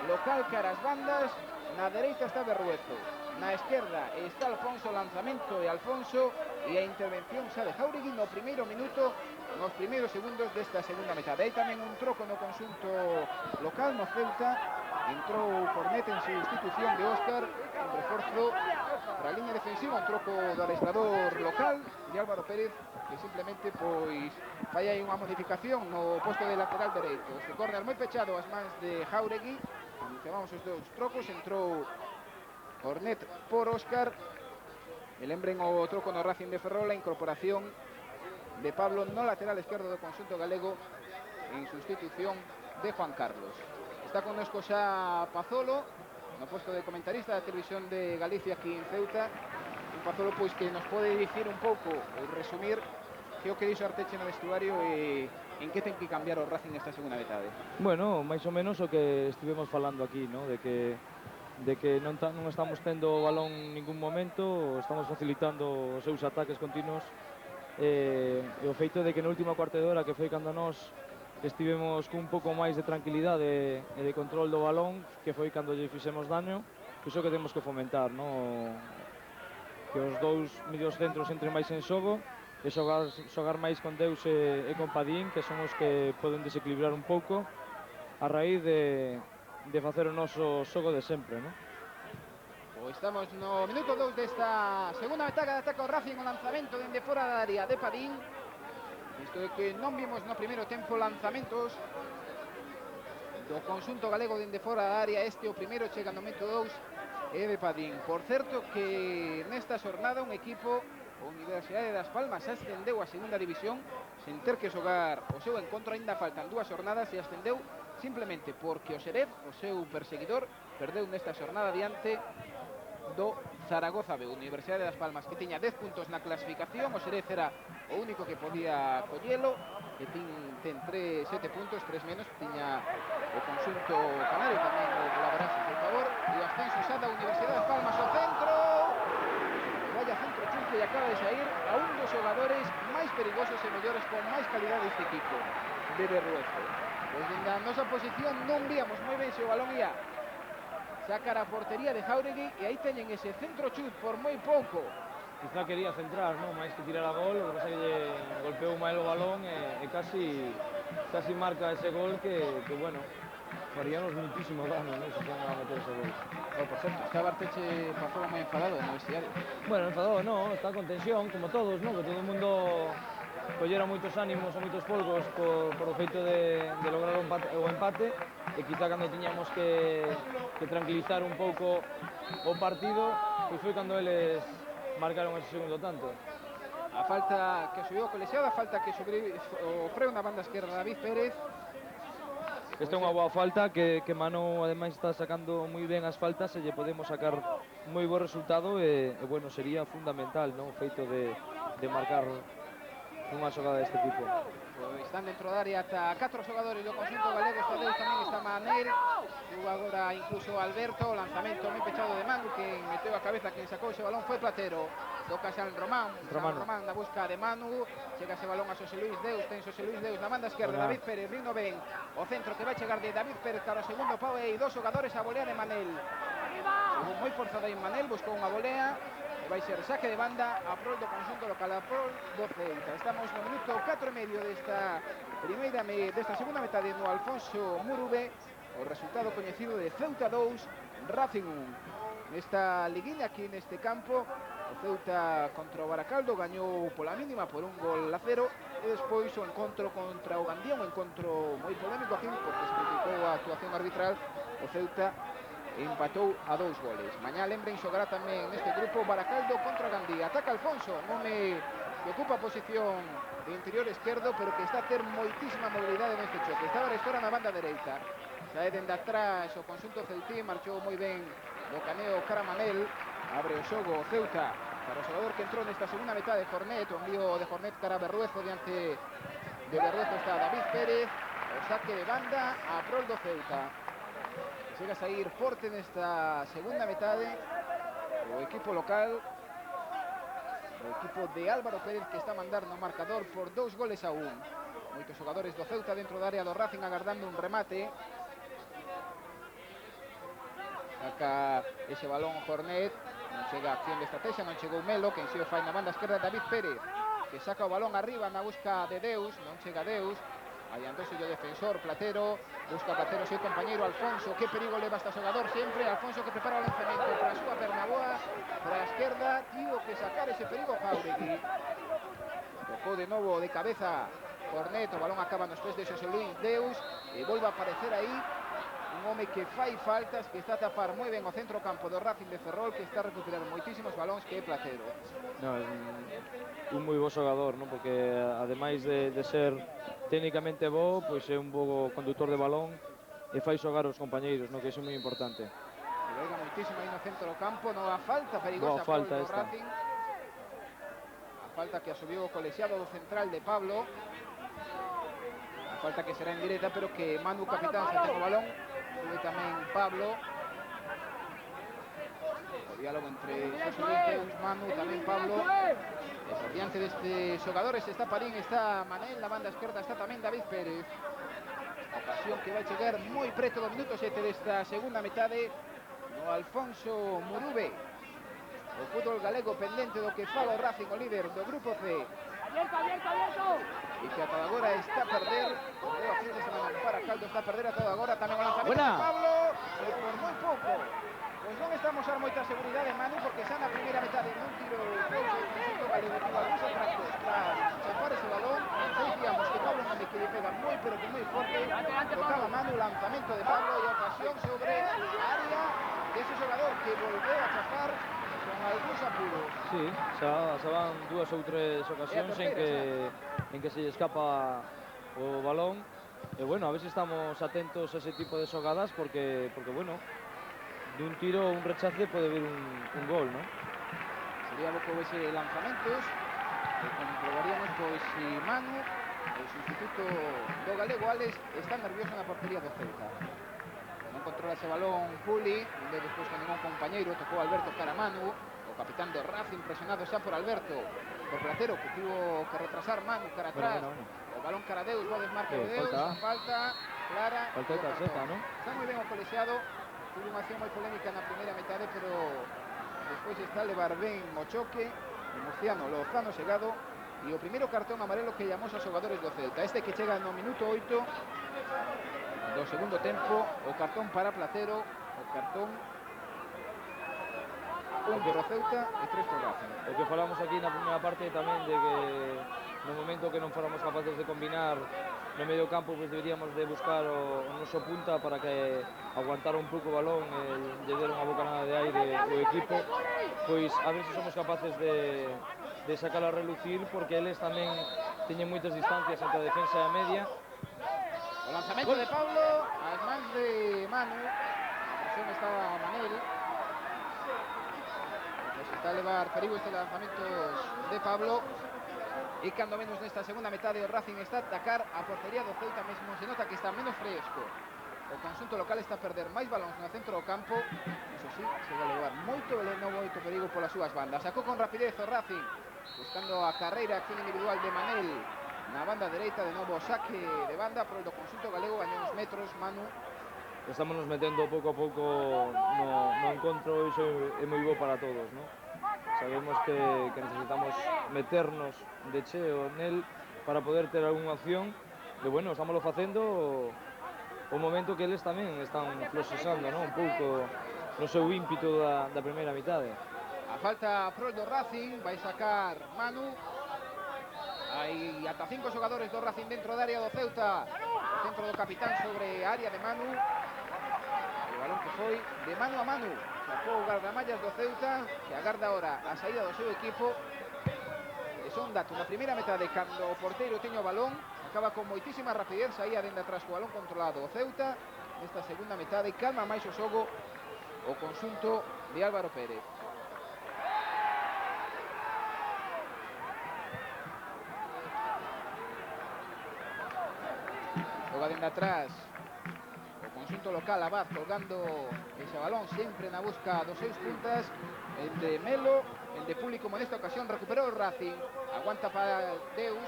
local cara as bandas, na dereita está Berruezo, na esquerda está Alfonso, lanzamento de Alfonso e a intervención xa de Jáuregui no primeiro minuto, nos primeiros segundos desta segunda metade. Hai tamén un troco no conxunto local, no Ceuta, Entrou Cornet en sustitución de Óscar, un reforzo para a liña defensiva, un troco do adestrador local de Álvaro Pérez, que simplemente pois fai aí unha modificación no posto de lateral dereito. Este córner moi pechado ás mans de Jauregui. Anunciamos os dous trocos, entrou Cornet por Óscar. E lembren o troco no Racing de Ferrol, a incorporación de Pablo no lateral esquerdo do conxunto galego en sustitución de Juan Carlos. Está connosco xa Pazolo, no posto de comentarista da televisión de Galicia aquí en Ceuta. Un Pazolo pois que nos pode dicir un pouco, ou resumir, que o que dixo Arteche no vestuario e en que ten que cambiar o Racing esta segunda metade. Bueno, máis ou menos o que estivemos falando aquí, ¿no? De que non estamos tendo o balón en ningún momento, estamos facilitando os seus ataques continuos, e o feito de que na última cuarta de hora, que foi cando nós estivemos cun pouco máis de tranquilidade e de control do balón, que foi cando lle fixemos daño, iso que temos que fomentar, ¿no? Que os dous medios centros entren máis en xogo e xogar máis con Deus e con Padín, que son os que poden desequilibrar un pouco a raíz de facer o noso xogo de sempre, ¿no? Pois estamos no minuto 2 desta segunda metade de ataque ao Racing, o lanzamento dende fora da área de Padín. Isto é que non vimos no primeiro tempo lanzamentos do conxunto galego dende fora da área. Este o primeiro chega no momento 2 e de Padín. Por certo que nesta xornada un equipo, a Universidade das Palmas, ascendeu a segunda división sen ter que xogar o seu encontro. Ainda faltan 2 xornadas e ascendeu simplemente porque o Xerez, o seu perseguidor, perdeu nesta xornada diante do Zaragoza B. Universidade das Palmas, que tiña 10 puntos na clasificación, o Xerez era o único que podía collelo, que ten 7 puntos, 3 menos, tiña o conxunto canario tamén o colaborase por favor, e o ascenso xa da Universidade das Palmas ao centro. Vaya centro chunque e acaba de sair a un dos xogadores máis perigosos e mellores con máis calidad deste equipo, de Berruezo. Pois dende a nosa posición non víamos moi ben se o balón ia sacar a portería de Jauregui, e aí teñen ese centro chut por moi pouco. Quizá quería centrar, ¿no? Máis que tirar a gol, o que pasa que lle golpeou mal o balón e casi marca ese gol que bueno, faríanos muitísimo dano, ¿no? Se van a meter ese gol. Por certo, estaba Arteche Pazolo moi enfadado no vestiario. Bueno, enfadado no, está con tensión, como todos, ¿no? Que todo o mundo collera moitos ánimos e moitos polvos por o feito de lograr o empate, e quizá cando tiñamos que tranquilizar un pouco o partido, pois foi cando eles marcaron ese segundo tanto. A falta que subiu o colexiado, a falta que subiu o freo na banda esquerda David Pérez. Esta é unha boa falta que Manu ademais está sacando moi ben as faltas e lle podemos sacar moi bo resultado e bueno, sería fundamental, ¿no? O feito de marcar unha xogada deste tipo. Pois están dentro da área ata 4 xogadores do conxunto galego, está Deus, tamén está Manel, suba agora incluso Alberto, o lanzamento moi pechado de Manu, que meteu a cabeza, quen sacou ese balón foi Platero, toca San Román na busca de Manu, chega ese balón a Xosé Luis Deus, ten Xosé Luis Deus na banda esquerda, David Pérez, vino ben, o centro que vai chegar de David Pérez para o segundo pau e 2 xogadores a volea de Manel. Hubo moi forzada en Manel, buscou unha volea, vai ser saque de banda a prol do conxunto local, a prol do Ceuta. Estamos no minuto 4 e medio desta segunda metade no Alfonso Murube, o resultado coñecido de Ceuta 2, Racing 1. Nesta liguilla aquí neste campo, o Ceuta contra o Baracaldo gañou pola mínima por 1-0, e despois o encontro contra o Gandía, un encontro moi polémico aquí porque se criticou a actuación arbitral. O Ceuta empatou a 2 goles. Mañá lembren xogará tamén neste grupo Baracaldo contra Gandía. Ataca Alfonso, nome que ocupa a posición de interior esquerdo, pero que está a ter moitísima mobilidade neste choque. Está Restora na banda dereita. Sae dende atrás o conxunto celtín, marchou moi ben do caneo Caramanel, abre o xogo o Ceuta para o xogador que entrou nesta segunda metade de Jornet, o envío de Jornet cara a Berruezo, diante de Berruezo está David Pérez, o saque de banda a prol do Ceuta. Chega a sair forte nesta segunda metade o equipo local, o equipo de Álvaro Pérez, que está a mandar no marcador por 2-1. Moitos xogadores do Ceuta dentro da área do Racing agardando un remate. Saca ese balón Jornet, non chega a acción de estrategia, non chegou Melo, que en si o fai na banda esquerda David Pérez, que saca o balón arriba na busca de Deus, non chega Deus, Adiantouse o defensor, Platero, busca Platero seu compañeiro Alfonso, que perigo leva este xogador sempre, Alfonso que prepara o lanzamento para a súa perna boa, para a esquerda, tío que sacar ese perigo Jauregui. Tocou de novo de cabeza Cornet, o balón acaba nos pés de Xosé Luis Deus e volve a aparecer aí un home que fai faltas, que está a tapar moi ben o centro campo do Racing de Ferrol, que está a recuperar moitísimos balóns, que é Platero. No, é un moi bo xogador, non? Porque ademais de ser técnicamente bo, pois é un bo conductor de balón e fai xogar os compañeiros, non? Que iso é moi importante. Lega moitísimo aí no centro do campo, nova falta perigosa boa falta do esta. Racing. A falta que asubiu o colexiado do central de Pablo. A falta que será en directa, pero que Manu capitán se ten o balón. Sube tamén Pablo. O diálogo entre Xosé Luis Deus, Manu, tamén Pablo. E por diante destes xogadores está Parín, está Manel, na banda esquerda está tamén David Pérez. Ocasión que vai chegar moi preto do minuto 7 desta segunda metade no Alfonso Murube. O fútbol galego pendente do que fala o Racing, o líder do grupo C. E que ata agora está a perder, perdeu a fin de semana para Caldo, está a perder a todo agora, tamén o lanzamento de Pablo, e por moi pouco. Pois non estamos a moita seguridade, Manu, porque xa na primeira metade nun tiro cousa do conxunto galego, tivo algúns atracos para chapar ese balón, decíamos que Pablo non que lle pega moi, pero que moi forte, tocaba Manu, lanzamento de Pablo e ocasión sobre a área dese xogador que volveu a chapar con algúns apuros. Sí, xa van dúas ou tres ocasións en que se lle escapa o balón. E bueno, a ver se estamos atentos a ese tipo de xogadas porque bueno, dun tiro ou un rechace pode vir un gol, non? Sería bo que houvese lanzamentos e comprobaríamos pois si Manu, o sustituto do galego Alex, está nervioso na portería do Celta. Non controla ese balón Juli, non ve despois con ningún compañeiro, tocou Alberto cara a Manu, o capitán do Racing presionado xa por Alberto, por Platero, que tivo que retrasar Manu cara atrás, o balón cara a Deus, va a desmarque de Deus, falta clara, falta de tarxeta, non? Está moi ben o colexiado, tuvo unha acción moi polémica na primeira metade, pero despois está a levar ben o choque, o murciano Lozano Segado, e o primeiro cartón amarelo que llamou aos xogadores do Celta, este que chega no minuto 8 do segundo tempo, o cartón para Platero, o cartón un do Ceuta e 3 por Racing. O que falamos aquí na primeira parte tamén de que no momento que non fóramos capaces de combinar no medio campo, pois deberíamos de buscar o noso punta para que aguantara un pouco o balón e lle dera unha bocanada de aire o equipo, pois a ver se somos capaces de sacar a relucir, porque eles tamén teñen moitas distancias entre a defensa e a media. O lanzamento de Pablo ás mans de Manu, a presión estaba Manel, pues está a levar perigo este lanzamento de Pablo, e cando menos nesta segunda metade o Racing está a atacar a portería do Ceuta, mesmo se nota que está menos fresco. O conxunto local está a perder máis balóns no centro do campo, iso sí, se vai levar moito perigo polas súas bandas. Sacou con rapidez o Racing, buscando a carreira, acción individual de Manel na banda dereita, de novo saque de banda por el do conxunto galego, gañou uns metros Manu. Estamos nos metendo pouco a pouco no encontro, iso é moi bo para todos, non? Sabemos que necesitamos meternos de cheo nel para poder ter algunha opción, e bueno, estámoslo facendo o momento que eles tamén están procesando, non? Un pouco no seu ímpeto da primeira mitade. A falta pro do Racing, vai sacar Manu. Hai ata 5 xogadores do Racing dentro da área do Ceuta, o centro do capitán sobre a área de Manu, o balón que foi de mano a Manu, sacou o guardamallas do Ceuta, que agarda ahora a saída do seu equipo. E son datos na primeira metade, cando o porteiro teño o balón, acaba con moitísima rapidez, saía dende atrás co balón controlado o Ceuta. Nesta segunda metade calma máis o xogo o conxunto de Álvaro Pérez. Xoga dende atrás o conxunto local, Abad colgando ese balón sempre na busca dos seus puntas, el de Melo, el de Público, como nesta ocasión recuperou o Racing, aguanta para Deus,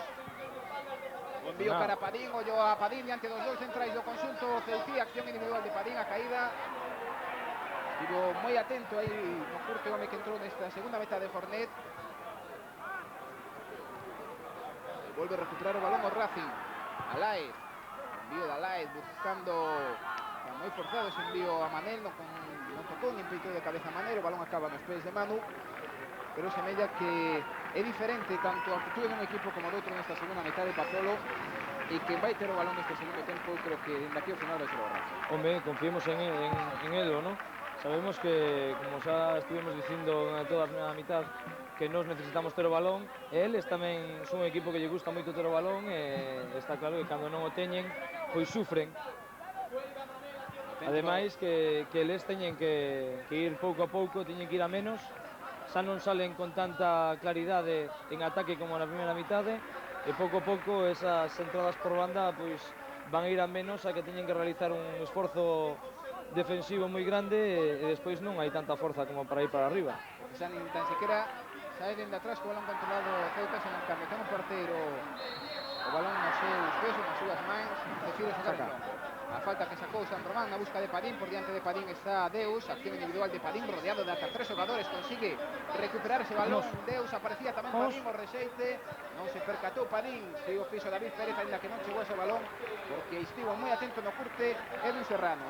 o envío para Padín, ollo a Padín diante dos dois centrais do conxunto Ceutí, acción individual de Padín, a caída, estivo moi atento aí no curto home que entrou nesta segunda meta de Fornet. Volve a recuperar o balón o Racing, Alaez, envío de Alaez buscando, está moi forzado ese envío a Manel, non tocou nin peito de cabeza a Manel, o balón acaba nos pés de Manu, pero semella que é diferente tanto a actitude dun equipo como do outro nesta segunda metade para Polo, e que vai ter o balón neste segundo tempo, creo que dende aquí ao final vai ser o Racing. Home, confiemos en Edo, ¿no? Sabemos que, como xa estivemos dicindo en toda a primeira mitad, que nós necesitamos ter o balón, e eles tamén son un equipo que lle gusta moito ter o balón, e está claro que cando non o teñen, pois sufren. Ademais que eles teñen que ir pouco a pouco, teñen que ir a menos, xa non salen con tanta claridade en ataque como na primeira mitade, e pouco a pouco esas entradas por banda pois van a ir a menos, a que teñen que realizar un esforzo defensivo moi grande e despois non hai tanta forza como para ir para arriba. Xa nin tan sequera sae dende atrás co balón controlado Ceuta, xa non cambio, ten un porteiro o balón nos seus pesos, nas súas mans, decide sacar en longo. A falta que sacou San Román na busca de Padín, por diante de Padín está Deus, acción individual de Padín rodeado de ata 3 xogadores, consigue recuperar ese balón. Deus, aparecía tamén Padín, o rexeite, non se percatou Padín, se o fixo David Pérez, ainda que non chegou ese balón, porque estivo moi atento no curte Edu Serrano.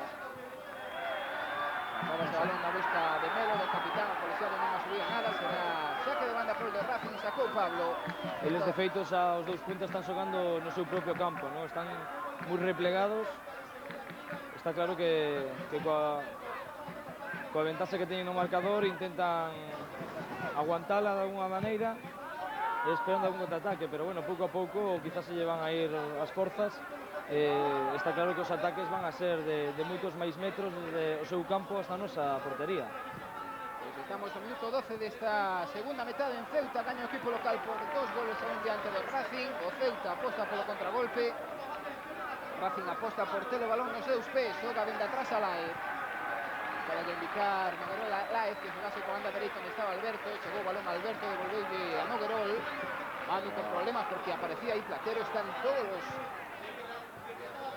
Acaba ese balón na busca de Melo, do capitán, o colexiado non ha subido nada, será saque de banda por de Racing, sacou Pablo. Eles de feito xa os dous puntas están xogando no seu propio campo, ¿no? Están moi replegados. Está claro que coa ventaxa que teñen no marcador intentan aguantala de alguna maneira esperando algún contraataque, pero bueno, pouco a pouco quizás se llevan a ir as forzas. Está claro que os ataques van a ser de moitos máis metros desde o seu campo hasta a nosa portería. Pues estamos no minuto 12 desta segunda metade en Ceuta, gaña o equipo local por 2 goles a un diante do Racing, o Ceuta aposta polo contragolpe, Racing aposta por ter o balón nos seus pés, xoga dende atrás a Laez, para indicar Noguerol a Laez que xogase con banda dereita onde estaba Alberto, chegou o balón a Alberto, devolveulle a Noguerol, Manu con problemas porque aparecía aí Platero, están todos os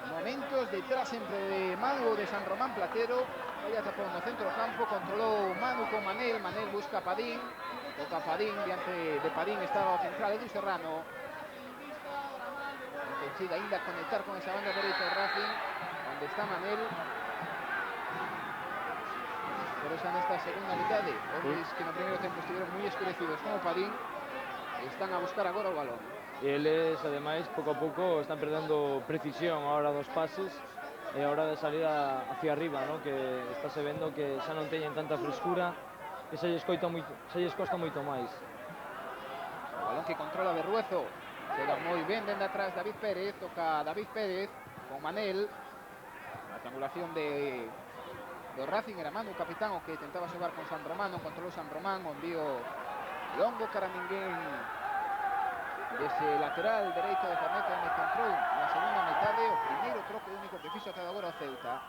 momentos detrás sempre de Manu de San Román. Platero, vaya tapón no centro do campo, controlou Manu con Manel, Manel busca a Padín, toca Padín, diante de Padín estaba o central Edu Serrano, consigue ainda conectar con esa banda dereita o Racing, onde está Manel, pero xa nesta segunda mitade, homes que no primeiro tempo estiveron moi escurecidos como Padín, están a buscar agora o balón. E eles, ademais, pouco a pouco están perdendo precisión a hora dos pases e a hora de salir hacia arriba, ¿no? Que estáse vendo que xa non teñen tanta frescura e se lles costa moito máis. O balón que controla Berruezo, chega moi ben dende atrás David Pérez, toca David Pérez con Manel, a triangulación do Racing era Manu, capitán, o que tentaba xogar con San Román, controlou San Román, o envío longo cara ninguén dese lateral dereito de Fernet onde control na segunda metade, o primeiro troco único que fixo até agora o Ceuta.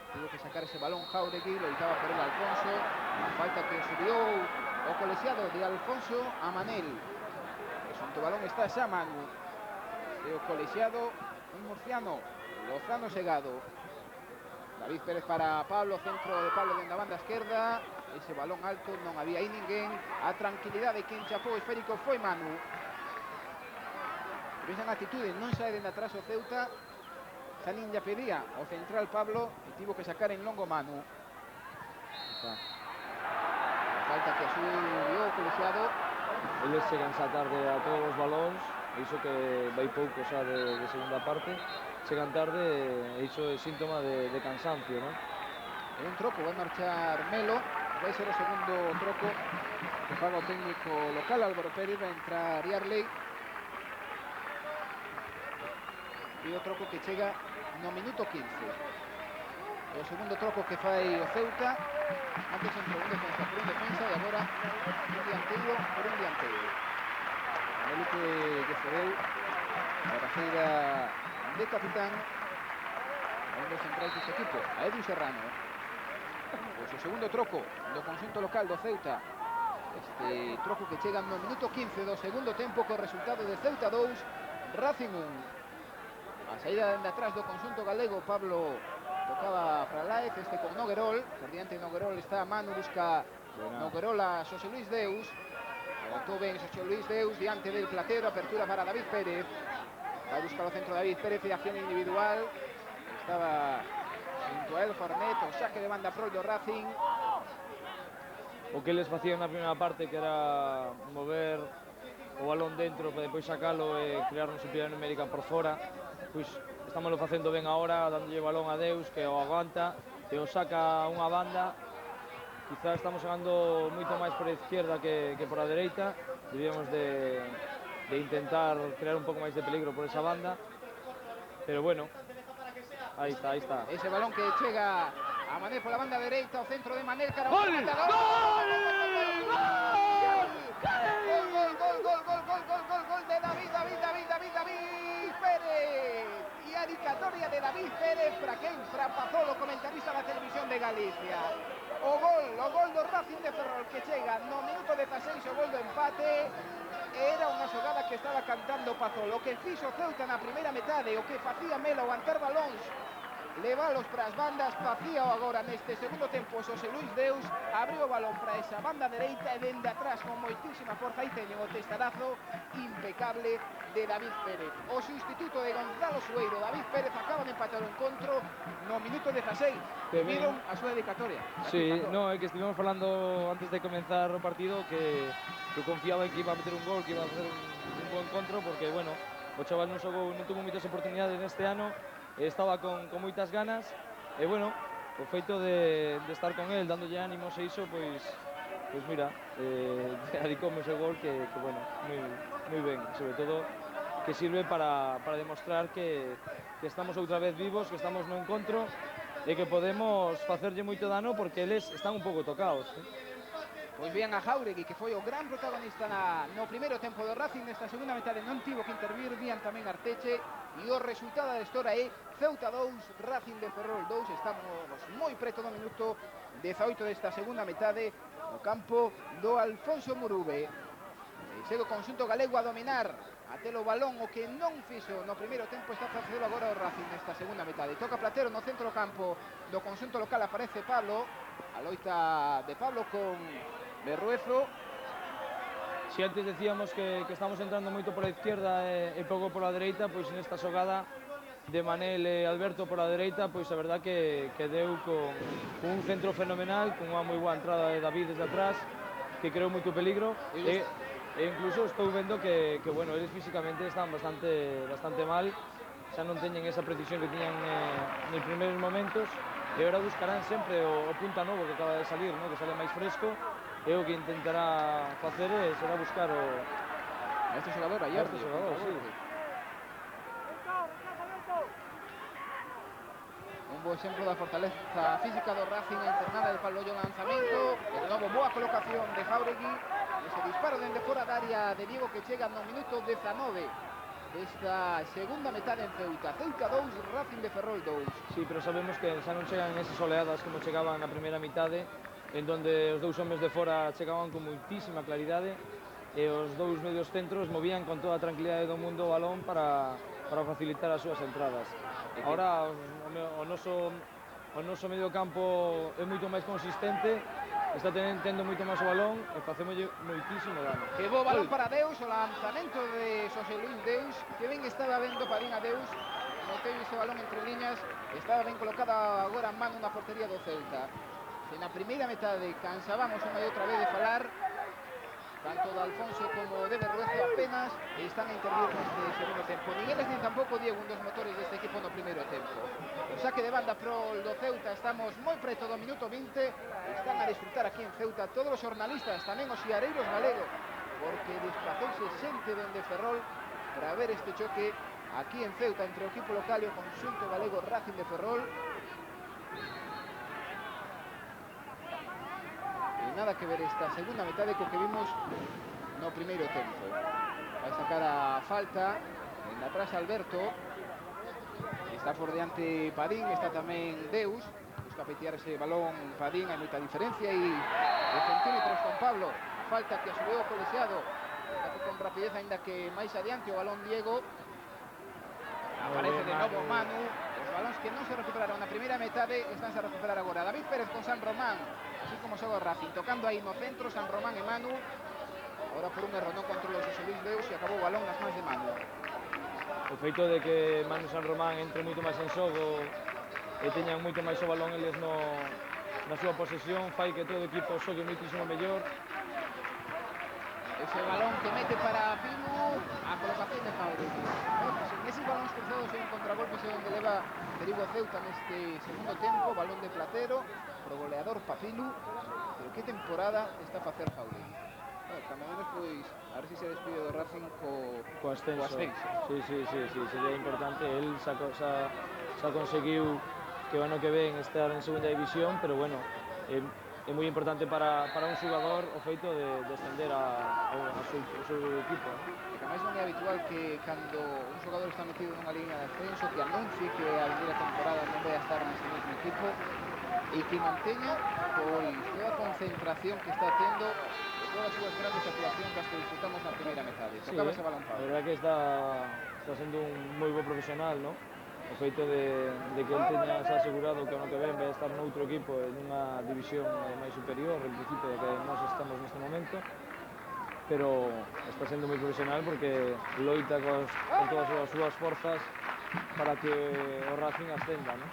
Tuvo que sacar ese balón Jauregui, loitaba por el Alfonso, a falta que subiu o colexiado de Alfonso a Manel. O santo balón está xa Manu, e o colexiado un murciano, Lozano Segado. David Pérez para Pablo, centro de Pablo dende a banda esquerda, ese balón alto, non había aí ninguén, a tranquilidade quen chapou o esférico foi Manu. Pero esa actitude non sae dende atrás o Ceuta, xa nin lla pedía o central Pablo e tivo que sacar en longo Manu. A falta que subiu o colexiado. Eles chegan xa tarde a todos os balóns, iso que vai pouco xa de segunda parte, chegan tarde e iso é síntoma de cansancio, non? É un troco, vai marchar Melo, vai ser o segundo troco que paga o técnico local Álvaro Pérez, vai entrar Yarley. E o troco que chega no minuto 15. O segundo troco que fai o Ceuta, antes entrou un defensa por un defensa e agora un dianteiro por un dianteiro. Melo que cedeu a raceira de capitán a un dos centrais deste equipo, a Edu Serrano. Pois o segundo troco do conxunto local do Ceuta, este troco que chega no minuto 15 do segundo tempo co resultado de Ceuta 2, Racing 1. A saída dende atrás do conxunto galego, Pablo tocaba para Laez, este con Noguerol, por diante de Noguerol está Manu, busca Noguerol a Xosé Luis Deus, levantou ben Xosé Luis Deus, diante del Platero, apertura para David Pérez, Vai buscar o centro David Pérez e acción individual. Estaba junto a el Fornet, o saque de banda pro do Racing. O que eles facían na primeira parte, que era mover o balón dentro para depois sacalo e crear unha superioridade numérica por fora, pois estamos facendo ben agora, dándolle balón a Deus, que o aguanta e o saca a unha banda. Quizás estamos xogando moito máis por a izquierda que por a dereita. Debíamos de intentar crear un pouco máis de peligro por esa banda, pero bueno, aí está, aí está. Ese balón que chega a Manel pola banda dereita, o centro de Manel, cara ¡Gol! ¡Gol! Gol de David Pérez. E a dedicatoria de David Pérez para quen? Para Pazolo, comentarista da televisión de Galicia. O gol do Racing de Ferrol que chega no minuto 16, o gol do empate. Era unha xogada que estaba cantando Pazolo, o que fixo Ceuta na primeira metade, o que facía Melo aguantar balóns, levalos para as bandas, facía agora neste segundo tempo Xosé Luis Deus, abriu o balón para esa banda dereita e dende atrás con moitísima forza e teñen o testarazo impecable de David Pérez. O sustituto de Gonzalo Sueiro, David Pérez, acaba de empatar o encontro no minuto 16. Viron a súa dedicatoria. Sí, no, é que estivemos falando antes de comenzar o partido que confiaba en que iba a meter un gol, que iba a hacer un buen encontro, porque, bueno, o chaval non tuvo moitas oportunidades neste ano, estaba con moitas ganas, e, bueno, o feito de estar con él, dándolle ánimos e iso, pois mira, adicoume ese gol que bueno, moi ben, sobre todo que sirve para demostrar que estamos outra vez vivos, que estamos no encontro e que podemos facerlle moito dano porque eles están un pouco tocados. Pois bien a Jáuregui, que foi o gran protagonista no primeiro tempo do Racing, nesta segunda metade non tivo que intervir, vían tamén Arteche, e o resultado da história é Ceuta 2, Racing de Ferrol 2. Estamos moi preto do minuto 18 desta segunda metade no campo do Alfonso Murube. E segue o conxunto galego a dominar, a ter o balón, o que non fixo no primeiro tempo está facendo agora o Racing nesta segunda metade. Toca Platero no centro campo do conxunto local, aparece Pablo, a loita de Pablo con Berruezo. Si antes decíamos que estamos entrando moito por a izquierda e pouco por a dereita, pois nesta xogada de Manel e Alberto por a dereita, pois a verdad que deu con un centro fenomenal, con unha moi boa entrada de David desde atrás, que creou moito peligro, e incluso estou vendo que bueno, eles físicamente están bastante mal, xa non teñen esa precisión que tiñan nos primeiros momentos, e agora buscarán sempre o punta novo que acaba de salir, ¿no? Que sale máis fresco, e o que intentará facer será buscar a este xogador, a este xogador, sí. Un bo exemplo da fortaleza física do Racing, a internada de Pablo Ollo, lanzamento, e de novo boa colocación de Jáuregui, ese disparo dende fora da área de Diego que chega no minuto 19 desta segunda metade en Ceuta. Ceuta 2, Racing de Ferrol 2. Sí, pero sabemos que xa non chegan esas oleadas como chegaban na primeira mitade, en donde os dous homes de fora chegaban con moitísima claridade e os dous medios centros movían con toda a tranquilidade do mundo o balón para facilitar as súas entradas. Ahora o noso medio campo é moito máis consistente, está tendo moito máis o balón e facémolle moitísimo dano. Que bo balón para Deus, o lanzamento de Xosé Luis Deus, que ben estaba vendo Padín a Deus, meteu ese balón entre liñas, estaba ben colocada agora en mano na portería do Ceuta. Se na primeira metade cansábamos unha e outra vez de falar, tanto de Alfonso como de Berruezo apenas están a intervir neste segundo tempo. Ni eles nin tampouco Diego, un dos motores deste equipo no primeiro tempo. O saque de banda pro do Ceuta, estamos moi preto do minuto 20, están a disfrutar aquí en Ceuta todos os xornalistas, tamén os xiareiros galegos, porque desplazouse xente dende Ferrol para ver este choque aquí en Ceuta entre o equipo local e o conxunto galego Racing de Ferrol. Nada que ver esta segunda metade co que vimos no primeiro tempo. Vai sacar a falta en atrás Alberto, está por diante Padín, está tamén Deus, busca peitear ese balón Padín, hai moita diferencia e de centímetros con Pablo, falta que asubeu o colexiado, con rapidez aínda que máis adiante o balón Diego, aparece de novo Manu, os balóns que non se recuperaron na primeira metade están a recuperar agora. David Pérez con San Román, así como xoga o Racing, tocando aí no centro San Román e Manu, agora por un erro non controlou Xosé Luis Deus e acabou o balón nas mans de Manu. o feito de que Manu San Román entre moito máis en xogo e teñan moito máis o balón eles na súa posesión, fai que todo o equipo xogue moitísimo mellor. Ese balón que mete para Pilu, a colocación de Jauregui. En esos balones cruzados en contragolpes é onde leva perigo Ceuta neste segundo tempo, balón de Platero, pro goleador pa Pilu, pero que temporada está a facer Jauregui. Cando menos, pois, a ver se se despide do Racing co ascenso. Sí, sería importante. El xa conseguiu que o ano que ven estar en segunda división, pero bueno, é moi importante para un xogador o feito de descender ao seu equipo. E que máis non é habitual que cando un xogador está metido nunha línea de ascenso que anuncie que a primeira temporada non vai a estar neste mesmo equipo e que manteña pois toda a concentración que está tendo e todas as súas grandes actuacións das que disfrutamos na primeira metade. Tocaba ese balón, Pablo. A verdad que está sendo un moi bo profesional, ¿no? O feito de que el teña xa asegurado que o ano que ven vai estar noutro equipo en unha división máis superior, en principio, da que nós estamos neste momento, pero está sendo moi profesional porque loita con todas as súas forzas para que o Racing ascenda, ¿no?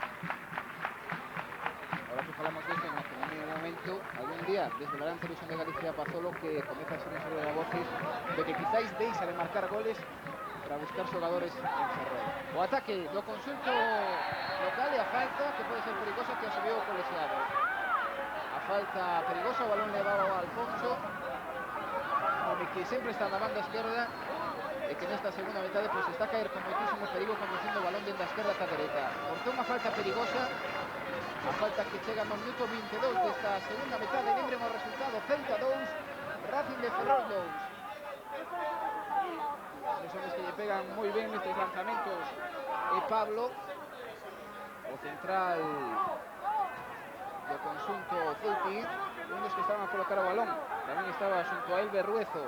Ahora que falamos desto, en un momento, algún día, desde la gran televisión de Galicia Pazolo, que comeza a ser un sobre de voces de que quizáis deixa de marcar goles para buscar xogadores en Ferrol. O ataque do consulto local e a falta, que pode ser perigosa, que o subiu o colexiado. A falta perigosa, o balón levado a Alfonso, home que sempre está na banda esquerda, e que nesta segunda metade pues, está a caer con moitísimo perigo conducindo o balón dentro da esquerda ata a dereita. Por unha falta perigosa, a falta que chega no minuto 22 desta segunda metade. Lembren o resultado: Celta 2, Racing de Ferrol 2. Os homes que lle pegan moi ben nestes lanzamentos e Pablo, o central do conxunto Ceuti, un dos que estaban a colocar o balón. Tamén estaba xunto a Elber Ruezo.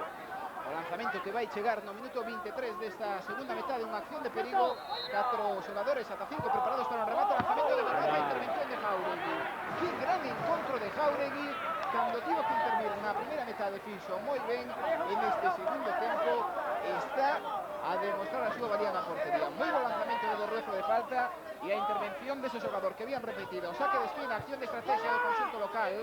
O lanzamento que vai chegar no minuto 23 desta segunda metade, unha acción de perigo, 4 xogadores ata 5 preparados para o remate, lanzamento de Berroa, intervención de Jauregui. Que gran encontro de Jauregui, cando tivo que intervir na primeira metade fixo moi ben, e neste segundo tempo está a demostrar a súa valía na portería. Moi bo lanzamento de Berroa de falta e a intervención dese xogador que habían repetido. O saque de esquina, acción de estrategia do conxunto local.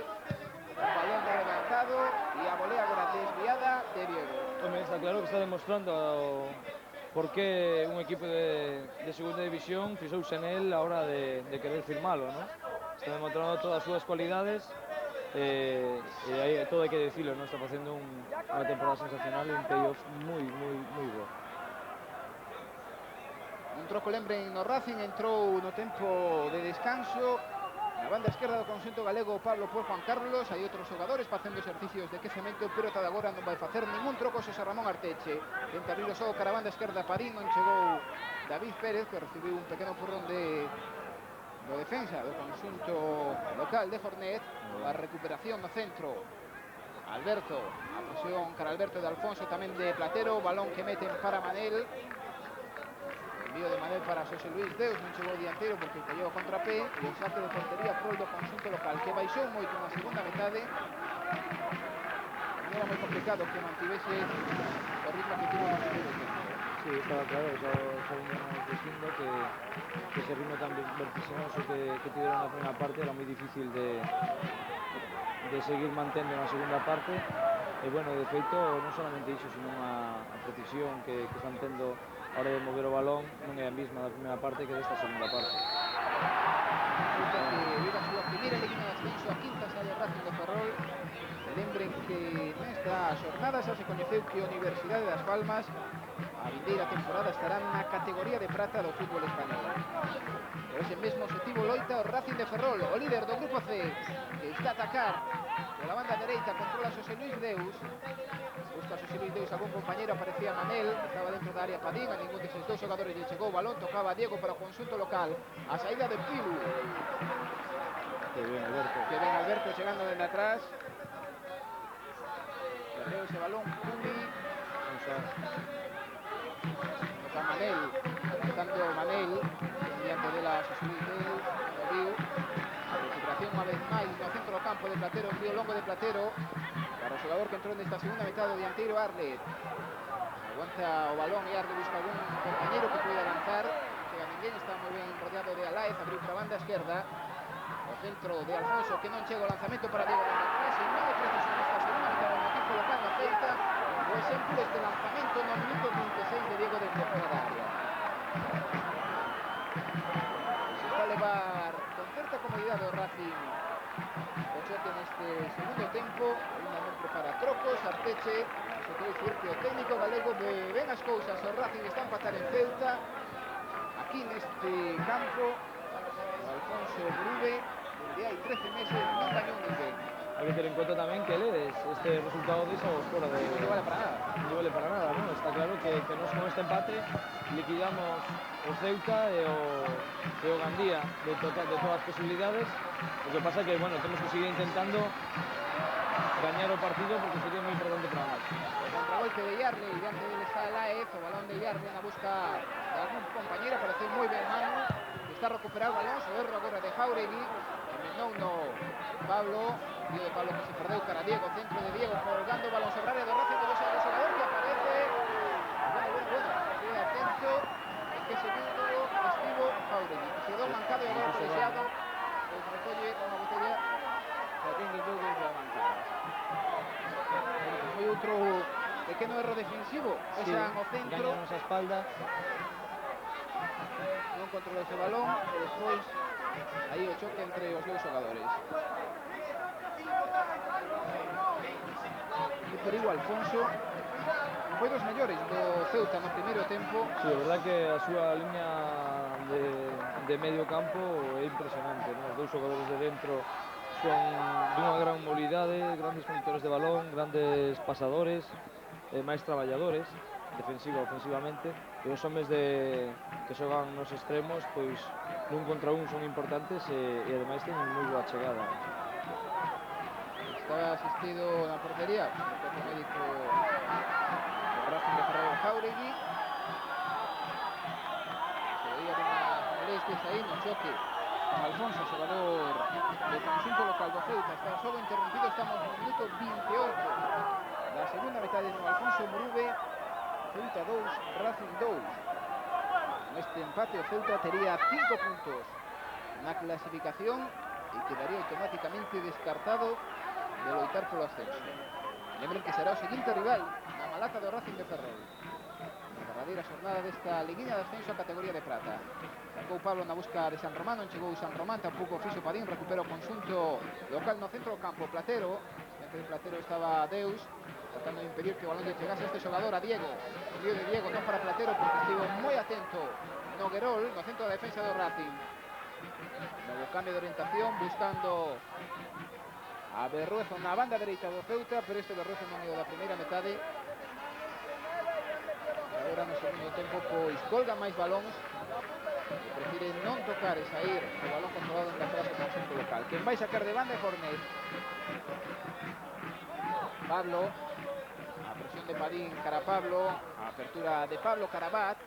Balón rematado e a volea agora desviada de Diego. Home, está claro que está demostrando por que un equipo de segunda división fisouse nel a hora de querer firmalo, ¿no? Está demostrando todas as súas cualidades e aí todo hai que decirlo, ¿no? Está facendo unha temporada sensacional e un playoff moi bo. Un troco, lembren, no Racing entrou no tempo de descanso na banda esquerda do conxunto galego Pablo por Juan Carlos. Hai outros xogadores facendo exercicios de quecemento, pero ata agora non vai facer ningún troco Xosé Ramón Arteche. Tenta abrir o xogo cara a banda esquerda Parín, non chegou David Pérez, que recibiu un pequeno porrón do defensa do conxunto local de Jornet. A recuperación no centro, Alberto, a presión cara a Alberto de Alfonso, tamén de Platero, balón que meten para Manel. Envío de Manel para Xosé Luis Deus, non chegou o dianteiro porque callou a contrapé, e o saque de portería prol do conxunto local, que baixou moito na segunda metade. Non era moi complicado que mantivese o ritmo que tivo no primeiro tempo. Sí, estaba claro, xa vimos dicindo que ese ritmo tan vertiginoso que tiveron na primeira parte era moi difícil de seguir mantendo na segunda parte. E bueno, de feito, non solamente iso, sino a precisión que están tendo a hora de mover o balón non é a mesma da primeira parte que desta segunda parte. Resulta que vive a súa primeira línea de ascenso, a quinta sae o Racing de Ferrol. Lembren que nesta xornada xa se coñeceu que a Universidade das Palmas a vindeira temporada estará na categoría de prata do fútbol español. Por ese mesmo objetivo loita o Racing de Ferrol, o líder do grupo C, que está a atacar pola banda dereita, controla Xosé Luis Deus. Busca Xosé Luis Deus algún compañero, aparecía Manel, estaba dentro da área Padín, a ningún deses dous xogadores lle chegou o balón, tocaba a Diego para o conxunto local. A saída de Pilu. Que ben Alberto. Que ben Alberto chegando dende atrás. Perdeu ese balón, Pumi. Toca Manel, levantando Manel, diante dela Xosé Luis Deus, o viu. A recuperación unha vez máis no centro do campo de Platero, envío longo de Platero para o xogador que entrou nesta segunda metade do dianteiro Arlet. O Aguanta o balón e Arde busca algún compañeiro que poida lanzar. Chega ninguén, está moi ben rodeado de Alaez, abriu para a banda esquerda. O centro de Alfonso que non chega o lanzamento para Diego López. E non é preciso nesta segunda mitad do equipo local no Celta. O exemplo este lanzamento no minuto 26 de Diego desde fora da área. Se está a levar con certa comodidade o Racing o choque neste segundo tempo. Ainda non prepara trocos, Arteche. Se quere dicir que o técnico galego ve ben as cousas. O Racing está a empatar en Celta. Aquí neste campo, o Alfonso Brube, onde hai 13 meses, non gañou ninguén. Hay que tener en cuenta también que este resultado de esa fuera de... Non vale para nada. No vale para nada, ¿no? Está claro que nos con este empate liquidamos o Ceuta e o Gandía de todas as posibilidades. O que pasa que, bueno, temos que seguir intentando gañar o partido porque sería moi importante para nós. O contragolpe de Yarley, diante dele está Alaez, o balón de Yarley na busca de algún compañero, parece moi ben Manu, que está a recuperar o balón, o erro agora de Jauregui, terminou no Pablo, tío de Pablo que se perdeu cara a Diego, centro de Diego, colgando o balón sobre a área do Racing, do xogador que aparece, bueno, que atento, en que segundo estivo Jauregui, que quedou mancado e agora colexiado, pois recolle unha botella, que atende dos gols da mancada. Foi outro pequeno erro defensivo, pesan o centro, gañanos a espalda, non controlou ese balón e despois aí o choque entre os dous xogadores. E perigo Alfonso non foi dos mellores do Ceuta no primeiro tempo. Sí, a verdad que a súa liña de medio campo é impresionante, ¿no? Os dous xogadores de dentro son dunha gran mobilidade, grandes conductores de balón, grandes pasadores, máis traballadores, defensiva e ofensivamente, e os homes que xogan nos extremos, pois nun contra un son importantes e ademais teñen moi boa chegada. Estaba asistido na portería o cuerpo médico do Racing de Ferrol Jauregui. Se veía unhas molestias aí no choque con Alfonso, xogador do conxunto local do Ceuta. Está solo interrompido, estamos no minuto 28 da segunda metade no Alfonso Brube. Ceuta 2, Racing 2. Neste empate o Ceuta tería 5 puntos na clasificación e quedaría automáticamente descartado de loitar polo ascenso. Lembren que será o seguinte rival na malata do Racing de Ferrol. Na derradeira xornada desta liguinha de ascenso a categoría de prata. Sacou Pablo na busca de San Román, non chegou San Román, tampouco fixo Padín, recupera o conxunto local no centro do campo. Platero, dentro de Platero estaba Deus, tratando de impedir que o balón lle chegase a este xogador, a Diego. O lío de Diego non para Platero porque estivo moi atento Noguerol no centro da defensa do Racing. Novo cambio de orientación buscando a Berruezo na banda dereita do Ceuta, pero este Berruezo non é o da primeira metade. Agora no segundo tempo pois colga máis balóns e prefire non tocar e sair o balón controlado en atrás do conxunto local. Quen vai sacar de banda é Fornet. Pablo, a presión de Padín cara a Pablo, a apertura de Pablo Carabat,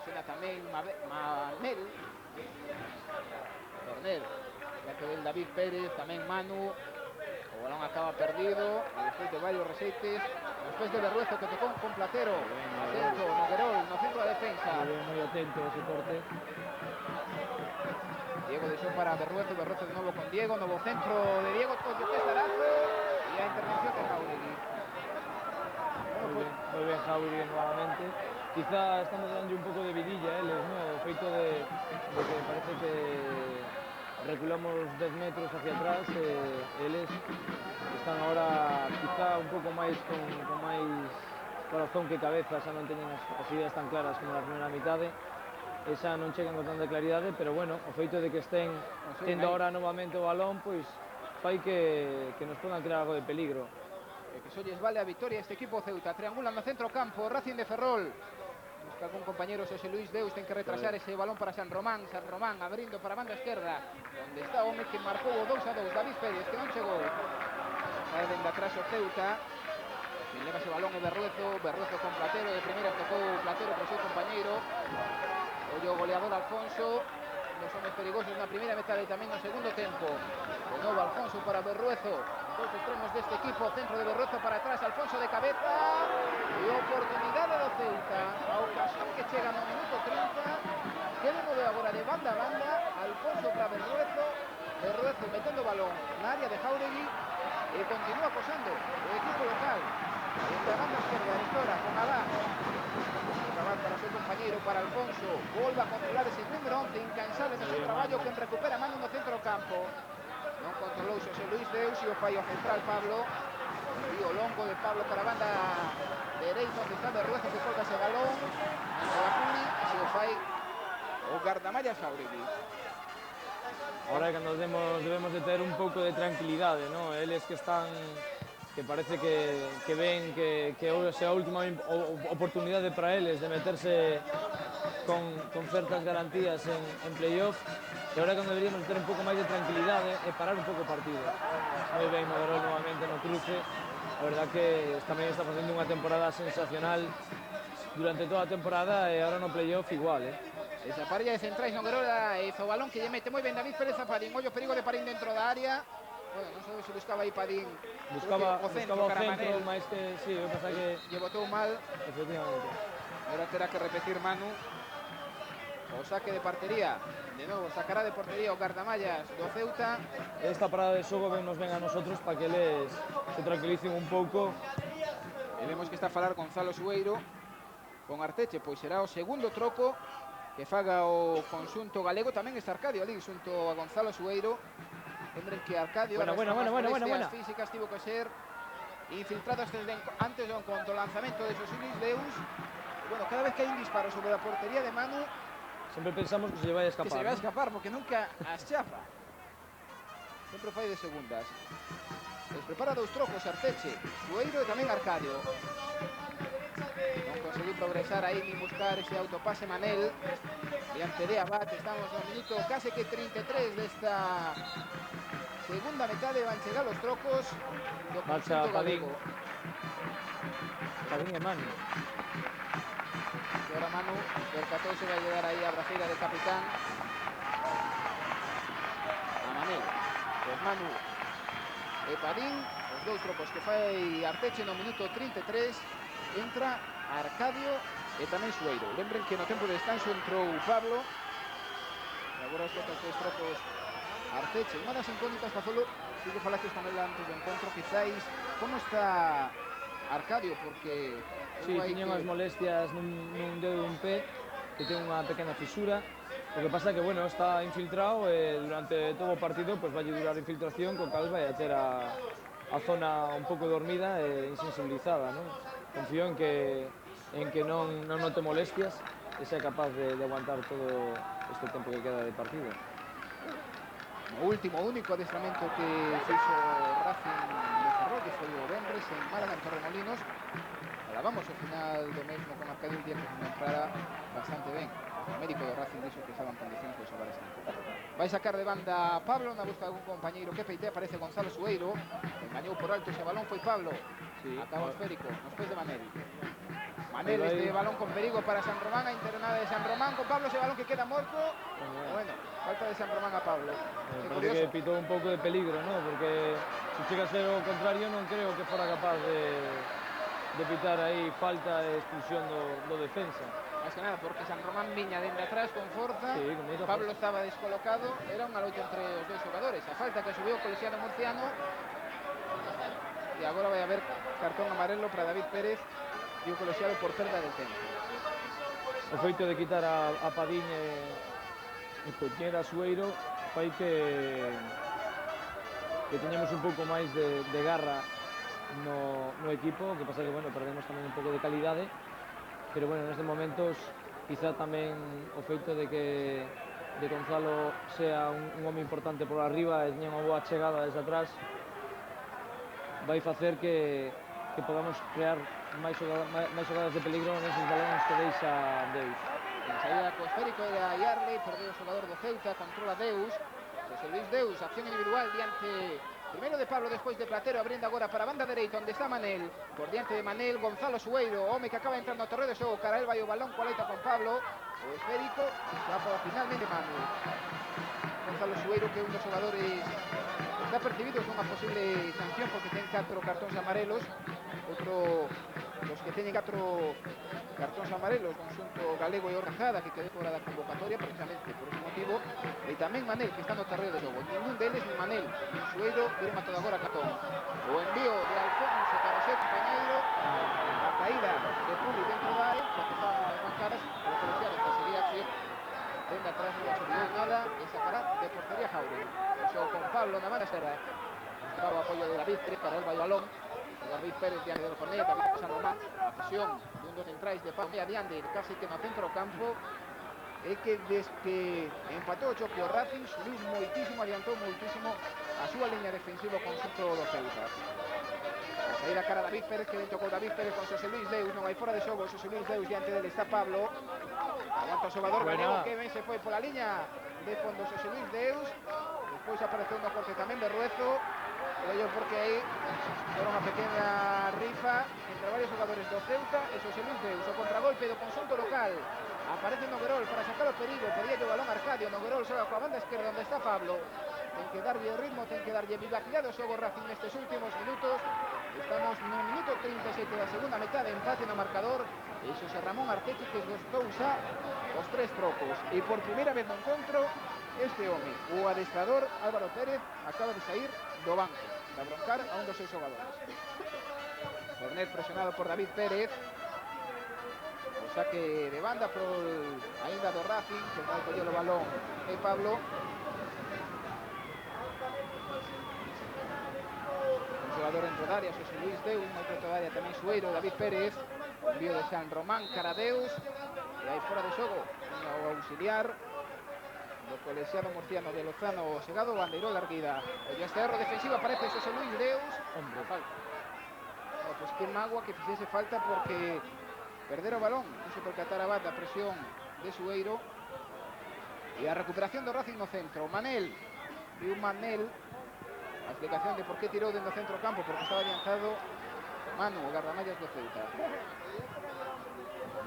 presiona tamén Manel. Fornet, diante del David Pérez, tamén Manu. O balón acaba perdido e despois de varios reseites, despois de Berruezo que tocou con Platero, atento Noguerol no centro da defensa, moi atento ese corte. Diego deixou para Berruezo, Berruezo de novo con Diego, novo centro de Diego, todo Cesarazo e a intervención de Jauregui. Moi ben Jauregui nuevamente. Quizá estamos dando un pouco de vidilla eles, ¿no? O feito de que parece que reculamos 10 metros hacia atrás, eles están ahora quizá un pouco máis con máis corazón que cabeza, xa non teñen as ideas tan claras como na primeira mitade, e xa non chegan con tanta claridade, pero bueno, o feito de que estén tendo ahora novamente o balón, pois fai que nos podan crear algo de peligro. E que solles vale a victoria este equipo Ceuta, triangulan no centro campo, Racing de Ferrol. Busca algún compañero, Xosé Luis Deus, ten que retrasar ese balón para San Román, abrindo para a banda esquerda, onde está o home que marcou o 2-2, David Pérez, que non chegou. Sae dende atrás o Ceuta, que leva ese balón o Berruezo con Platero, de primeira tocou Platero pro seu compañeiro, ollo o goleador Alfonso, dos homes perigosos na primeira metade e tamén no segundo tempo. De novo Alfonso para Berruezo, dos extremos deste equipo, centro de Berruezo para atrás, Alfonso de cabeza e oportunidade do Ceuta, a ocasión que chega no minuto 30, que de novo agora de banda a banda, Alfonso para Berruezo, Berruezo metendo balón na área de Jáuregui e continúa acosando o equipo local. En la banda izquierda, Aristora con Abad. Abad para seu compañeiro, para Alfonso. Volva a controlar ese número 11, incansable no seu traballo, que recupera Manu no centro do campo. Non controlou Xosé Luis Deus e o fai o central Pablo. Envío longo de Pablo para a banda dereita, onde está Berruezo, que colga ese balón. Antolacuni, se o fai o guardamallas Jáuregui. Ahora é cando debemos de ter un pouco de tranquilidade, ¿no? Eles que están, que parece que ven que sea a última oportunidade para eles de meterse con certas garantías en playoff, e agora cando deberíamos ter un pouco máis de tranquilidade e parar un pouco o partido. Moi ben Maderol novamente no cruce, a verdad que tamén está facendo unha temporada sensacional durante toda a temporada e agora no playoff igual, Esa parella de centrais Noguerola e o balón que lle mete moi ben David Pérez a Padín. Ollo perigo de Padín dentro da área. Bueno, non sei se buscaba aí Padín. Buscaba o centro, máis que, sí, eu pensaba que lle botou mal. Efectivamente. Agora terá que repetir Manu. O saque de portería. De novo, sacará de portería o guardamallas do Ceuta. Esta parada de xogo nos ven a nosotros para que eles se tranquilicen un pouco. E vemos que está a falar Gonzalo Sueiro con Arteche, pois será o segundo troco que faga o conxunto galego. Tamén está Arcadio ali xunto a Gonzalo Sueiro. Lembren que Arcadio buena. físicas tivo que ser infiltrado antes do encontro, lanzamento de Xosé Luis Deus. Bueno, cada vez que hai un disparo sobre a portería de Manu, sempre pensamos que se lle vai a escapar. Que se lle vai a escapar, porque nunca as chapa. Sempre fai de segundas. Les prepara dous trocos Arteche, Sueiro e tamén Arcadio. Non conseguiu progresar aí nin buscar ese autopase Manel diante de Abad. Estamos no minuto case que 33 desta segunda metade. Van chegar os trocos do conxunto galego. Padín e Manu. E ahora Manu percatouse, vai llegar aí a braceira de capitán a Manel. Pues Manu e Padín, os dous trocos que fai Arteche no minuto 33. Entra Arcadio e tamén Sueiro. Lembren que no tempo de descanso entrou Pablo e agora os outros tres trocos Arteche. Unha das incógnitas, Pazolo, si que falaste con él antes do encontro, quizáis como está Arcadio, porque sí, tiña unhas molestias nun dedo dun pé, que ten unha pequena fisura. O que pasa é que, bueno, está infiltrado e durante todo o partido pues vai durar a infiltración, con cal vai a ter a zona un pouco dormida e insensibilizada, non? Confío en que non note molestias e sea capaz de aguantar todo este tempo que queda de partido. O último, único adestramento que fixo Racing de Ferrol, que foi o Vendres en Málaga, en Torremolinos. Alabamos o final do mesmo con Arcadio, un día que se entrara bastante ben. O médico do Racing dixo que estaba en condicións de xogar este tempo. Vai sacar de banda Pablo na busca de algún compañeiro que peite. Aparece Gonzalo Sueiro, engañou por alto ese balón, foi Pablo. Sí. Acaba o esférico, nos pés de Manel. Manel, este balón con perigo para San Román, a internada de San Román con Pablo, ese balón que queda morto. Bueno, falta de San Román a Pablo. Parece que pitou un pouco de peligro, ¿no? Porque se chega a ser o contrario, non creo que fora capaz de pitar aí falta e expulsión do defensa. Más que nada porque San Román viña dende atrás con forza, sí, con Pablo estaba descolocado, era unha loita entre os dois xogadores. A falta que subiu o colexiado murciano. E agora vai haber cartón amarelo para David Pérez e o colexiado por perda del tempo. O feito de quitar a Padín e poñer a Sueiro fai que teñamos un pouco máis de garra no equipo. O que pasa que, bueno, perdemos tamén un pouco de calidade, pero, bueno, nestes momentos quizá tamén o feito de que Gonzalo sea un home importante por arriba e teña unha boa chegada desde atrás vai facer que podamos crear máis xogadas de peligro neses balóns que deixa Deus. En saída co esférico era Yarley, perdeu o xogador do Ceuta, controla Deus. José Luis Deus, acción individual diante Primeiro de Pablo, despois de Platero, abrindo agora para a banda dereita, onde está Manel. Por diante de Manel, Gonzalo Sueiro, o home que acaba de entrar no terreo de xogo. Cara el vai o balón, coa leita con Pablo. O esférico, xa para finalmente Manu. Gonzalo Sueiro, que é un dos xogadores está percibido unha posible sanción porque ten 4 cartóns amarelos. Outro dos que teñen 4 cartóns amarelos, conxunto galego e o Rajada, que quedou fora da convocatoria precisamente por ese motivo. E tamén Manel, que está no terreo de xogo. Ningún deles, ni Manel, ni Sueiro, viron a toda agora cartón. O envío de Alfonso para o seu compañeiro, a caída de Puli dentro da área, porque estaban as bancadas, pero o colegiado que seguía acción, dende atrás non asumou nada e sacará de portería Jauregui. O xogo con Pablo na banda esquerda. Estaba o apoio de David Pérez para el vai o balón. David Pérez diante do Fornet, David San Román, a presión dun dos centrais de Pablo adiante, casi que no centro do campo. É que desde que empatou o choque o Racing subiu moitísimo, adiantou moitísimo a súa liña defensiva con conxunto do Ceuta. A saída cara David Pérez, que tocou David Pérez con Xosé Luis Deus, non hai fora de xogo, Xosé Luis Deus diante dele está Pablo. Aguanta o xogador galego que ben se foi pola liña de fondo Xosé Luis Deus. Despois apareceu no corte tamén de Ruezo. Ello porque aí era unha pequena rifa entre varios xogadores do Ceuta e Xosé Luis Deus. O contragolpe do conxunto local. Aparece Noguerol para sacar o perigo, pedía o balón Arcadio. Noguerol xoga coa banda esquerda onde está Pablo. Ten que darlle ritmo, ten que darlle vivacidade ao xogo Racing nestes últimos minutos. Estamos no minuto 37 da segunda metade, empate no marcador. E Xosé Ramón Arteche que gostou xa os 3 trocos. E por primeira vez no encontro, este home, o adestrador Álvaro Pérez, acaba de sair do banco para broncar a un dos seus xogadores. Fornet presionado por David Pérez. O saque de banda por ainda do Racing, que vai coller o balón e Pablo. Un xogador dentro da área, Xosé Luis Deus, outro dentro da área tamén Sueiro, David Pérez. Envío de San Román, Caradeus. E aí fora de xogo, o auxiliar do colexiado murciano de Lozano, chegado, bandeirou larguida. O erro defensiva aparece Xosé Luis Deus. Hombre, falta. Pois que magua que fixese falta porque perder o balón, iso por catar a banda, a presión de Sueiro. E a recuperación do Racing no centro. Manel, e un Manel, a explicación de por que tirou dentro do centro campo, porque estaba adiantado Manu, o gardamallas do Ceuta.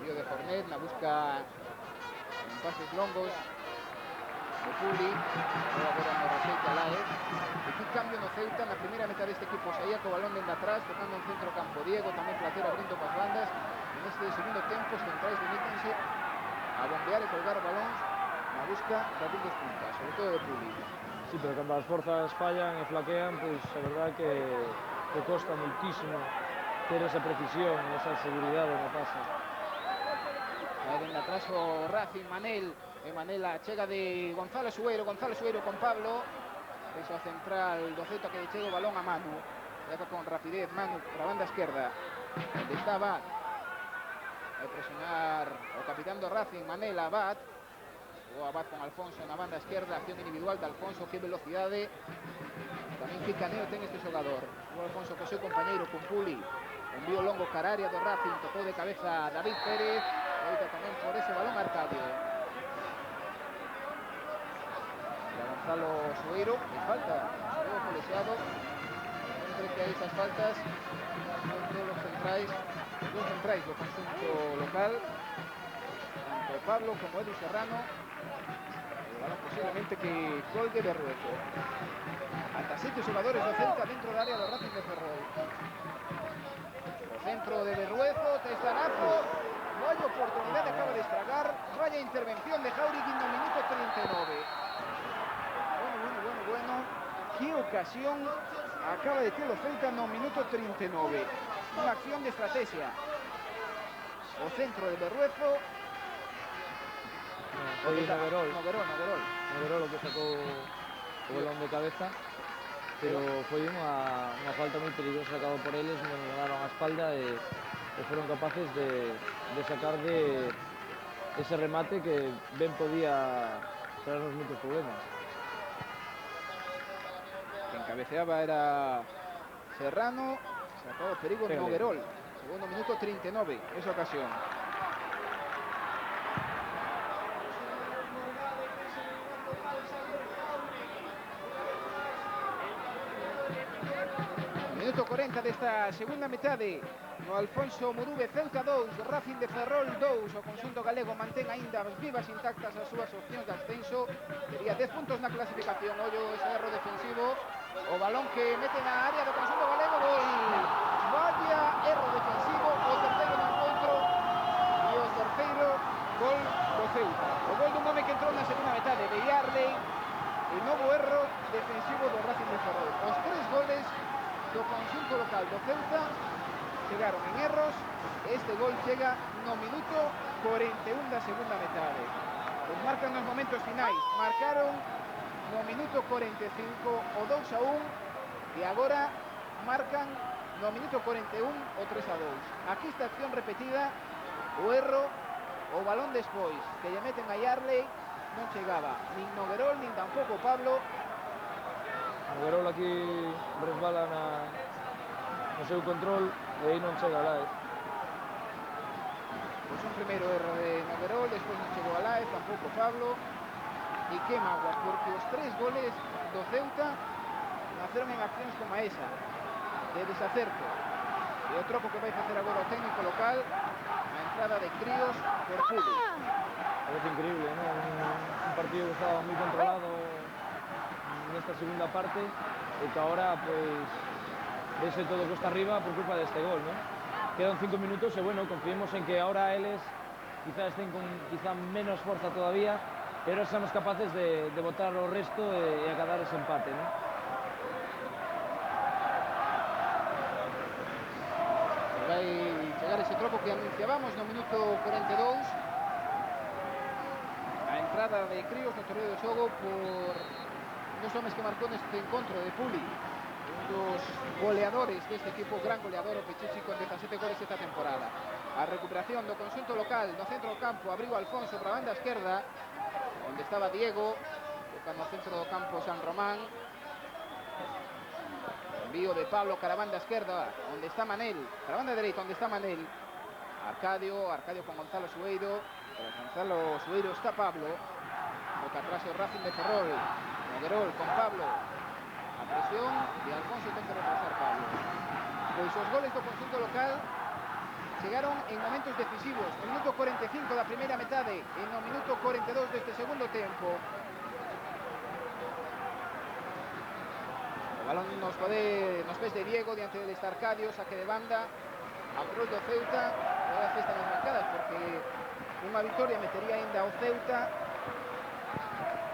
Envío de Fornet, na busca en pases longos de Puli, agora no Raceita Laez. E que cambio no Ceuta na primeira metade deste equipo. Saía co balón dende atrás, tocando en centro campo Diego, tamén Platero abrindo coas bandas. Neste segundo tempo, os centrais limítense a bombear e colgar balóns na busca das dos puntas, sobre todo de Puli. Sí, pero cando as forzas fallan e flaquean, pois a verdad que costa moitísimo ter esa precisión e esa seguridade no pase. Dende atrás o Racing, Manel, e Manela chega de Gonzalo Sueiro con Pablo. Peso a central do Ceuta que chega o balón a Manu. Leva con rapidez Manu para a banda esquerda. Onde está Abad. Vai presionar o capitán do Racing, Manela, Abad. O Abad con Alfonso na banda esquerda, acción individual de Alfonso, que velocidade. Tamén que caneo ten este xogador. O Alfonso co seu compañeiro, con Puli. Envío longo cararia do Racing, tocou de cabeza David Pérez. Oita tamén por ese balón Arcadio. Gonzalo Sueiro, e falta o colexiado. Sempre que hai esas faltas son todos os centrais do conxunto local, tanto Pablo como Edu Serrano. O balón posiblemente que colgue de Ruezo. Ata 7 xogadores do Celta dentro da área do Racing de Ferrol. O centro de Berruezo, testarazo. Vaya oportunidade, acaba de estragar. Vaya intervención de Jauregui no minuto 39. Bueno, que ocasión acaba de ter o Celta no minuto 39. Unha acción de estrategia. O centro de Berruezo. Foi Noguerol. Noguerol o que sacou o balón de cabeza, pero foi unha falta moi peligrosa sacado por eles, non ganaron a espalda e foron capaces de sacar de ese remate que ben podía traernos moitos problemas. Quien cabeceaba era Serrano, sacado perigo Noguerol. Segundo minuto 39, esa ocasión. Minuto 40 desta segunda metade. No Alfonso Murube, Ceuta 2, Racing de Ferrol 2. O conxunto galego mantén aínda vivas intactas as súas opcións de ascenso. Tería 10 puntos na clasificación. Ollo ese erro defensivo. O balón que mete na área do conxunto galego. Gol. Vaya erro defensivo. O terceiro no encontro. E o terceiro gol do Ceuta. O gol dun home que entrou na segunda metade de Yarley. E novo erro defensivo do Racing de Ferrol. Os 3 goles do conxunto local do Ceuta chegaron en erros. Este gol chega no minuto 41 da segunda metade. Os marcan nos momentos finais. Marcaron no minuto 45 o 2-1 e agora marcan no minuto 41 o 3-2. Aquí esta acción repetida, o erro, o balón despois que lle meten a Yarley non chegaba nin Noguerol nin tampouco Pablo. Noguerol aquí resbala no seu control e aí non chega a Laez. Pois un primeiro erro de Noguerol, despois non chegou a Laez, tampouco Pablo. E que magua, porque os 3 goles do Ceuta naceron en accións como esa, de desacerto. E o troco que vai facer agora o técnico local, a entrada de Críos por Puli. Parece increíble, ¿no? Un partido que estaba muy controlado en esta segunda parte y que ahora pues vese todo cuesta arriba por culpa de este gol, ¿no? Quedan 5 minutos y bueno, confiemos en que ahora eles quizás estén con quizá menos fuerza todavía, pero seamos capaces de botar o resto e acabar ese empate, ¿no? Vai chegar ese troco que anunciábamos no minuto 42. A entrada de Críos no terreo do xogo por un dos homes que marcou neste encontro de Puli, un dos goleadores deste equipo, gran goleador, o Pichichi, con 17 goles esta temporada. A recuperación do conxunto local no centro do campo, abriu Alfonso para a banda esquerda, onde estaba Diego, toca no centro do campo San Román. Envío de Pablo cara a banda esquerda, onde está Manel, cara a banda dereita, onde está Manel. Arcadio con Gonzalo Sueiro. Tras Gonzalo Sueiro está Pablo. Toca atrás o Racing de Ferrol. Noguerol con Pablo. A presión de Alfonso, ten que retrasar Pablo. Pois os goles do conxunto local chegaron en momentos decisivos. No minuto 45 da primeira metade e no minuto 42 deste segundo tempo. O balón nos pés de Diego, diante del Arcadio, saque de banda. A prol do Ceuta, toda a festa nas marcadas, porque unha victoria metería ainda o Ceuta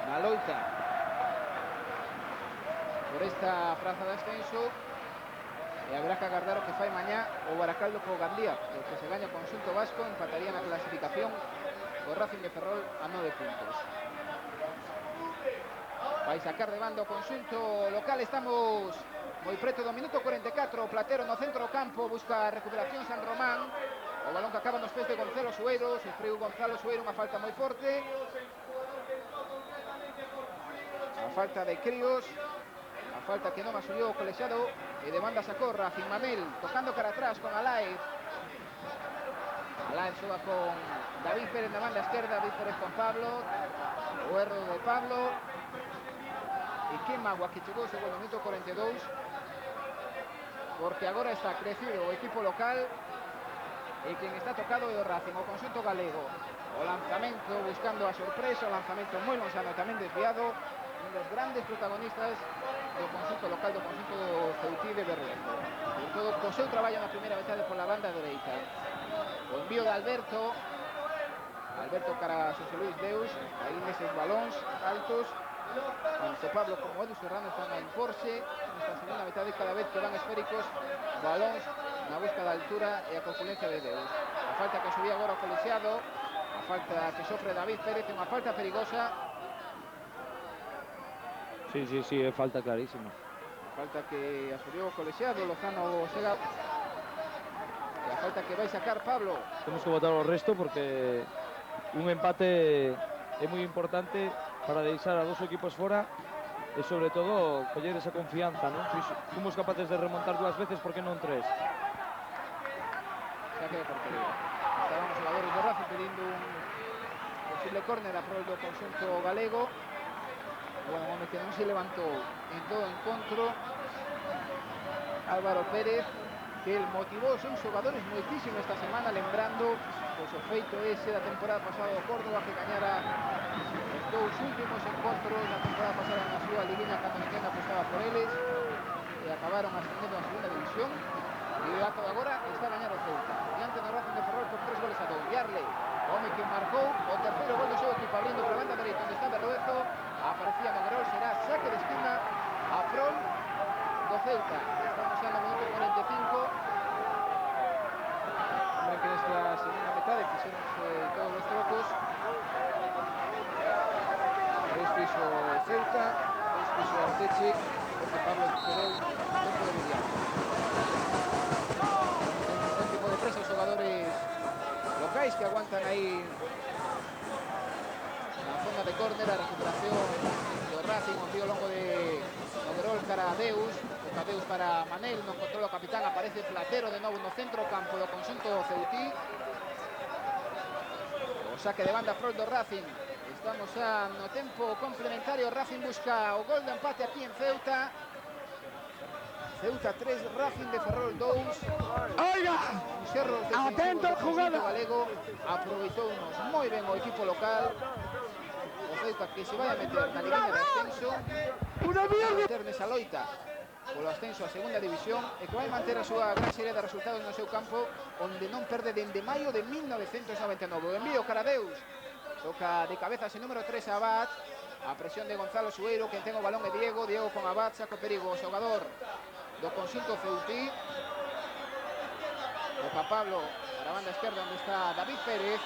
na loita por esta praza de ascenso, e haberá que agardar o que fai mañá o Baracaldo co Gandía, porque se gaña o conxunto vasco empataría na clasificación o Racing de Ferrol a 9 puntos. Vai sacar de banda o conxunto local. Estamos moi preto do minuto 44. O Platero no centro do campo busca a recuperación San Román. O balón que acaba nos pés de Gonzalo Sueiro. Sufriu Gonzalo Sueiro unha falta moi forte. A falta de Críos. A falta que non asumiu o colexiado. E de banda sacou Racing. Manel tocando cara atrás con Alaez. Alaez xoga con David Pérez na banda esquerda. David Pérez con Pablo. O erro de Pablo. E que magua que chegou ese gol no minuto 42, porque agora está crecido o equipo local e quen está tocado é o Racing, o conxunto galego. O lanzamento buscando a sorpresa, o lanzamento moi lonxano, tamén desviado, un dos grandes protagonistas do conxunto local, do conxunto ceutí de Berlejo. Sobre todo co seu traballo na primeira metade pola banda dereita. O envío de Alberto cara a Xosé Luis Deus, aí neses balóns altos. Tanto Pablo como Edu Serrano están a imporse nesta segunda metade, cada vez que van esféricos balóns na busca da altura e a confulencia de Deus. A falta que subía agora o colexiado, a falta que sofre David Pérez, unha falta perigosa. Sí, é falta clarísima. Falta que asumiu o colexiado, Lozano chega. E a falta que vai sacar Pablo. Temos que botar o resto porque un empate é moi importante para deixar a dos equipos fora e sobre todo coller esa confianza, ¿no? Si somos capaces de remontar 2 veces, por que non 3? Saque de portería. Estaban os xogadores do Racing pedindo un posible córner a prol do conxunto galego. Bueno, un home que non se levantou en todo o encontro. Álvaro Pérez, que el motivou os seus xogadores moitísimo esta semana, lembrando pois o feito ese da temporada pasada do Córdoba, que gañara os dous últimos encontros da temporada pasada na súa liguinha cando ninguén apostaba por eles, e acabaron ascendendo a segunda división, e o acto de agora está a gañar o Ceuta diante do Racing de Ferrol por 3-2. Yarley, o home que marcou o terceiro gol do seu equipo, abrindo para a banda dereita onde está Berruezo, aparecía Magrol, será saque de esquina a prol do Ceuta. Estamos xa no minuto 45. Lembren que nesta segunda metade fixeron todos os trocos. Fixo Ceuta, fixo Arteche, porque Pablo quedou tempo de mediar. Un tipo de presa os xogadores locais que aguantan aí na zona de córner, a recuperación do Racing, o envío longo de Overol cara a Deus, toca Deus para Manel, non controla o capitán, aparece Platero de novo no centro campo do conxunto ceutí. O saque de banda a prol do Racing. Estamos xa no tempo complementario, Racing busca o gol de empate aquí en Ceuta. Ceuta 3, Racing de Ferrol 2. Oiga, Os erros atento, defensivos do jugada. conxunto galego aproveitounos moi ben o equipo local. O Ceuta que se vai a meter na liguinha de ascenso, vai meter nesa loita polo ascenso a segunda división, e que vai manter a súa gran serie de resultados no seu campo, onde non perde dende maio de 1999. O envío cara a Deus, toca de cabeza ese número 3 a Abad, a presión de Gonzalo Sueiro, quen ten o balón é Diego con Abad, saco perigo o xogador do conxunto ceutí. Toca Pablo para a banda esquerda onde está David Pérez,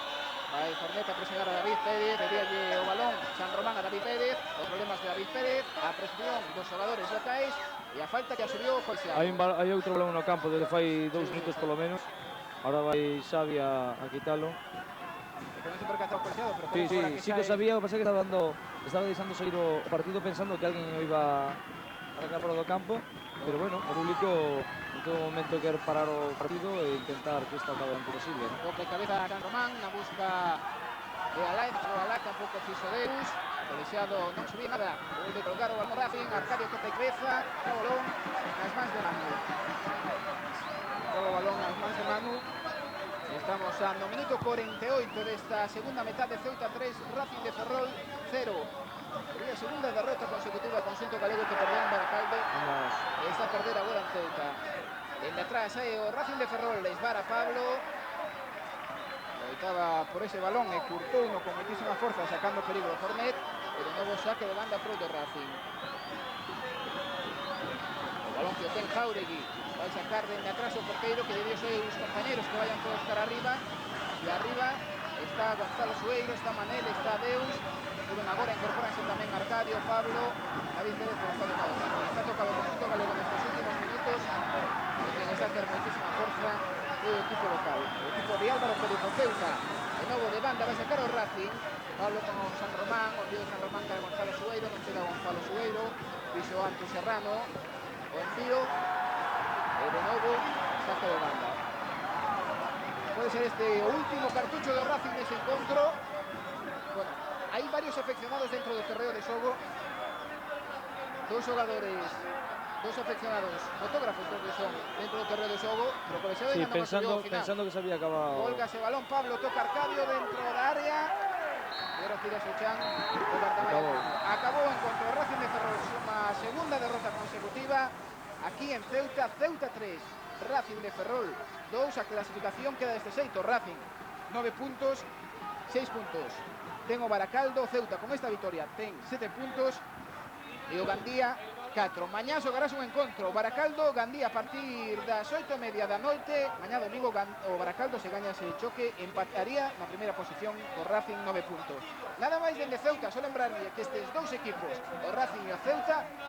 vai Forneta a presionar a David Pérez, debíalle o balón San Román a David Pérez, os problemas de David Pérez, a presión dos xogadores locais e a falta que asubiu o José. Hai outro balón no campo desde fai 2 minutos polo menos. Ahora vai Xavi a quitalo. Que non se percata o Colseado, pero Sí, sí que sabía, o que pasa é que estaba deixando sair o partido pensando que alguén o iba a arrancar fora do campo, pero bueno, o público en todo momento quer parar o partido e intentar que isto acabe antes posible. Toque cabeza a San Román na busca de Alain, o Alain tampouco fixo Deus, o Colexado non subía nada, volve colgar o balón Racing, Arcadio toca e cabeza, o balón nas mans de Manu. O balón nas mans de Manu. Estamos xa no minuto 48 desta segunda metade, Ceuta 3, Racing de Ferrol 0. Sería a segunda derrota consecutiva ao conxunto galego que perdeu en Baracaldo. E está a perder agora en Ceuta. Dende atrás o Racing de Ferrol, esvara Pablo. Loitaba por ese balón e curtouno con moitísima forza, sacando peligro Fornet. E de novo saque de banda pro do Racing. O balón que o ten Jauregui. Vai sacar dende atrás o porteiro que lle dio seus compañeros que vayan todos para arriba. E arriba está Gonzalo Sueiro, está Manel, está Deus. Suben agora, incorporanse tamén Arcadio, Pablo, David Pérez, Gonzalo Madrid. Está tocado o conjunto galego nestes últimos minutos. E quen está a ter moitísima forza é o equipo local. O equipo de Álvaro Pérez o Ceuta. De novo de banda vai sacar o Racing. Pablo con o San Román, o envío de San Román cara Gonzalo Sueiro, non chega Gonzalo Sueiro. Piso Anto Serrano. O envío. E de novo, saque de banda. Pode ser este o último cartucho do Racing nese encontro. Bueno, hai varios afeccionados dentro do terreo de xogo. Dos xogadores, dos afeccionados, fotógrafos que son dentro do terreo de xogo, pero por eso sí, pensando que se había acabado. Volga ese balón, Pablo toca Arcadio dentro da área. E ahora tira Sochan, o guardameta. Acabou o encontro. Racing de Ferrol suma a segunda derrota consecutiva. Aquí en Ceuta, Ceuta 3, Racing de Ferrol 2, a clasificación queda deste xeito, Racing 9 puntos, 6 puntos. Ten o Baracaldo, Ceuta con esta victoria ten 7 puntos e o Gandía 4. Mañá xogarás un encontro, Baracaldo, Gandía a partir das 8:30 da noite. Mañá domingo o Baracaldo se gaña ese choque, empataría na primeira posición o Racing 9 puntos. Nada máis dende Ceuta, só lembrarme que estes dous equipos, o Racing e o Ceuta,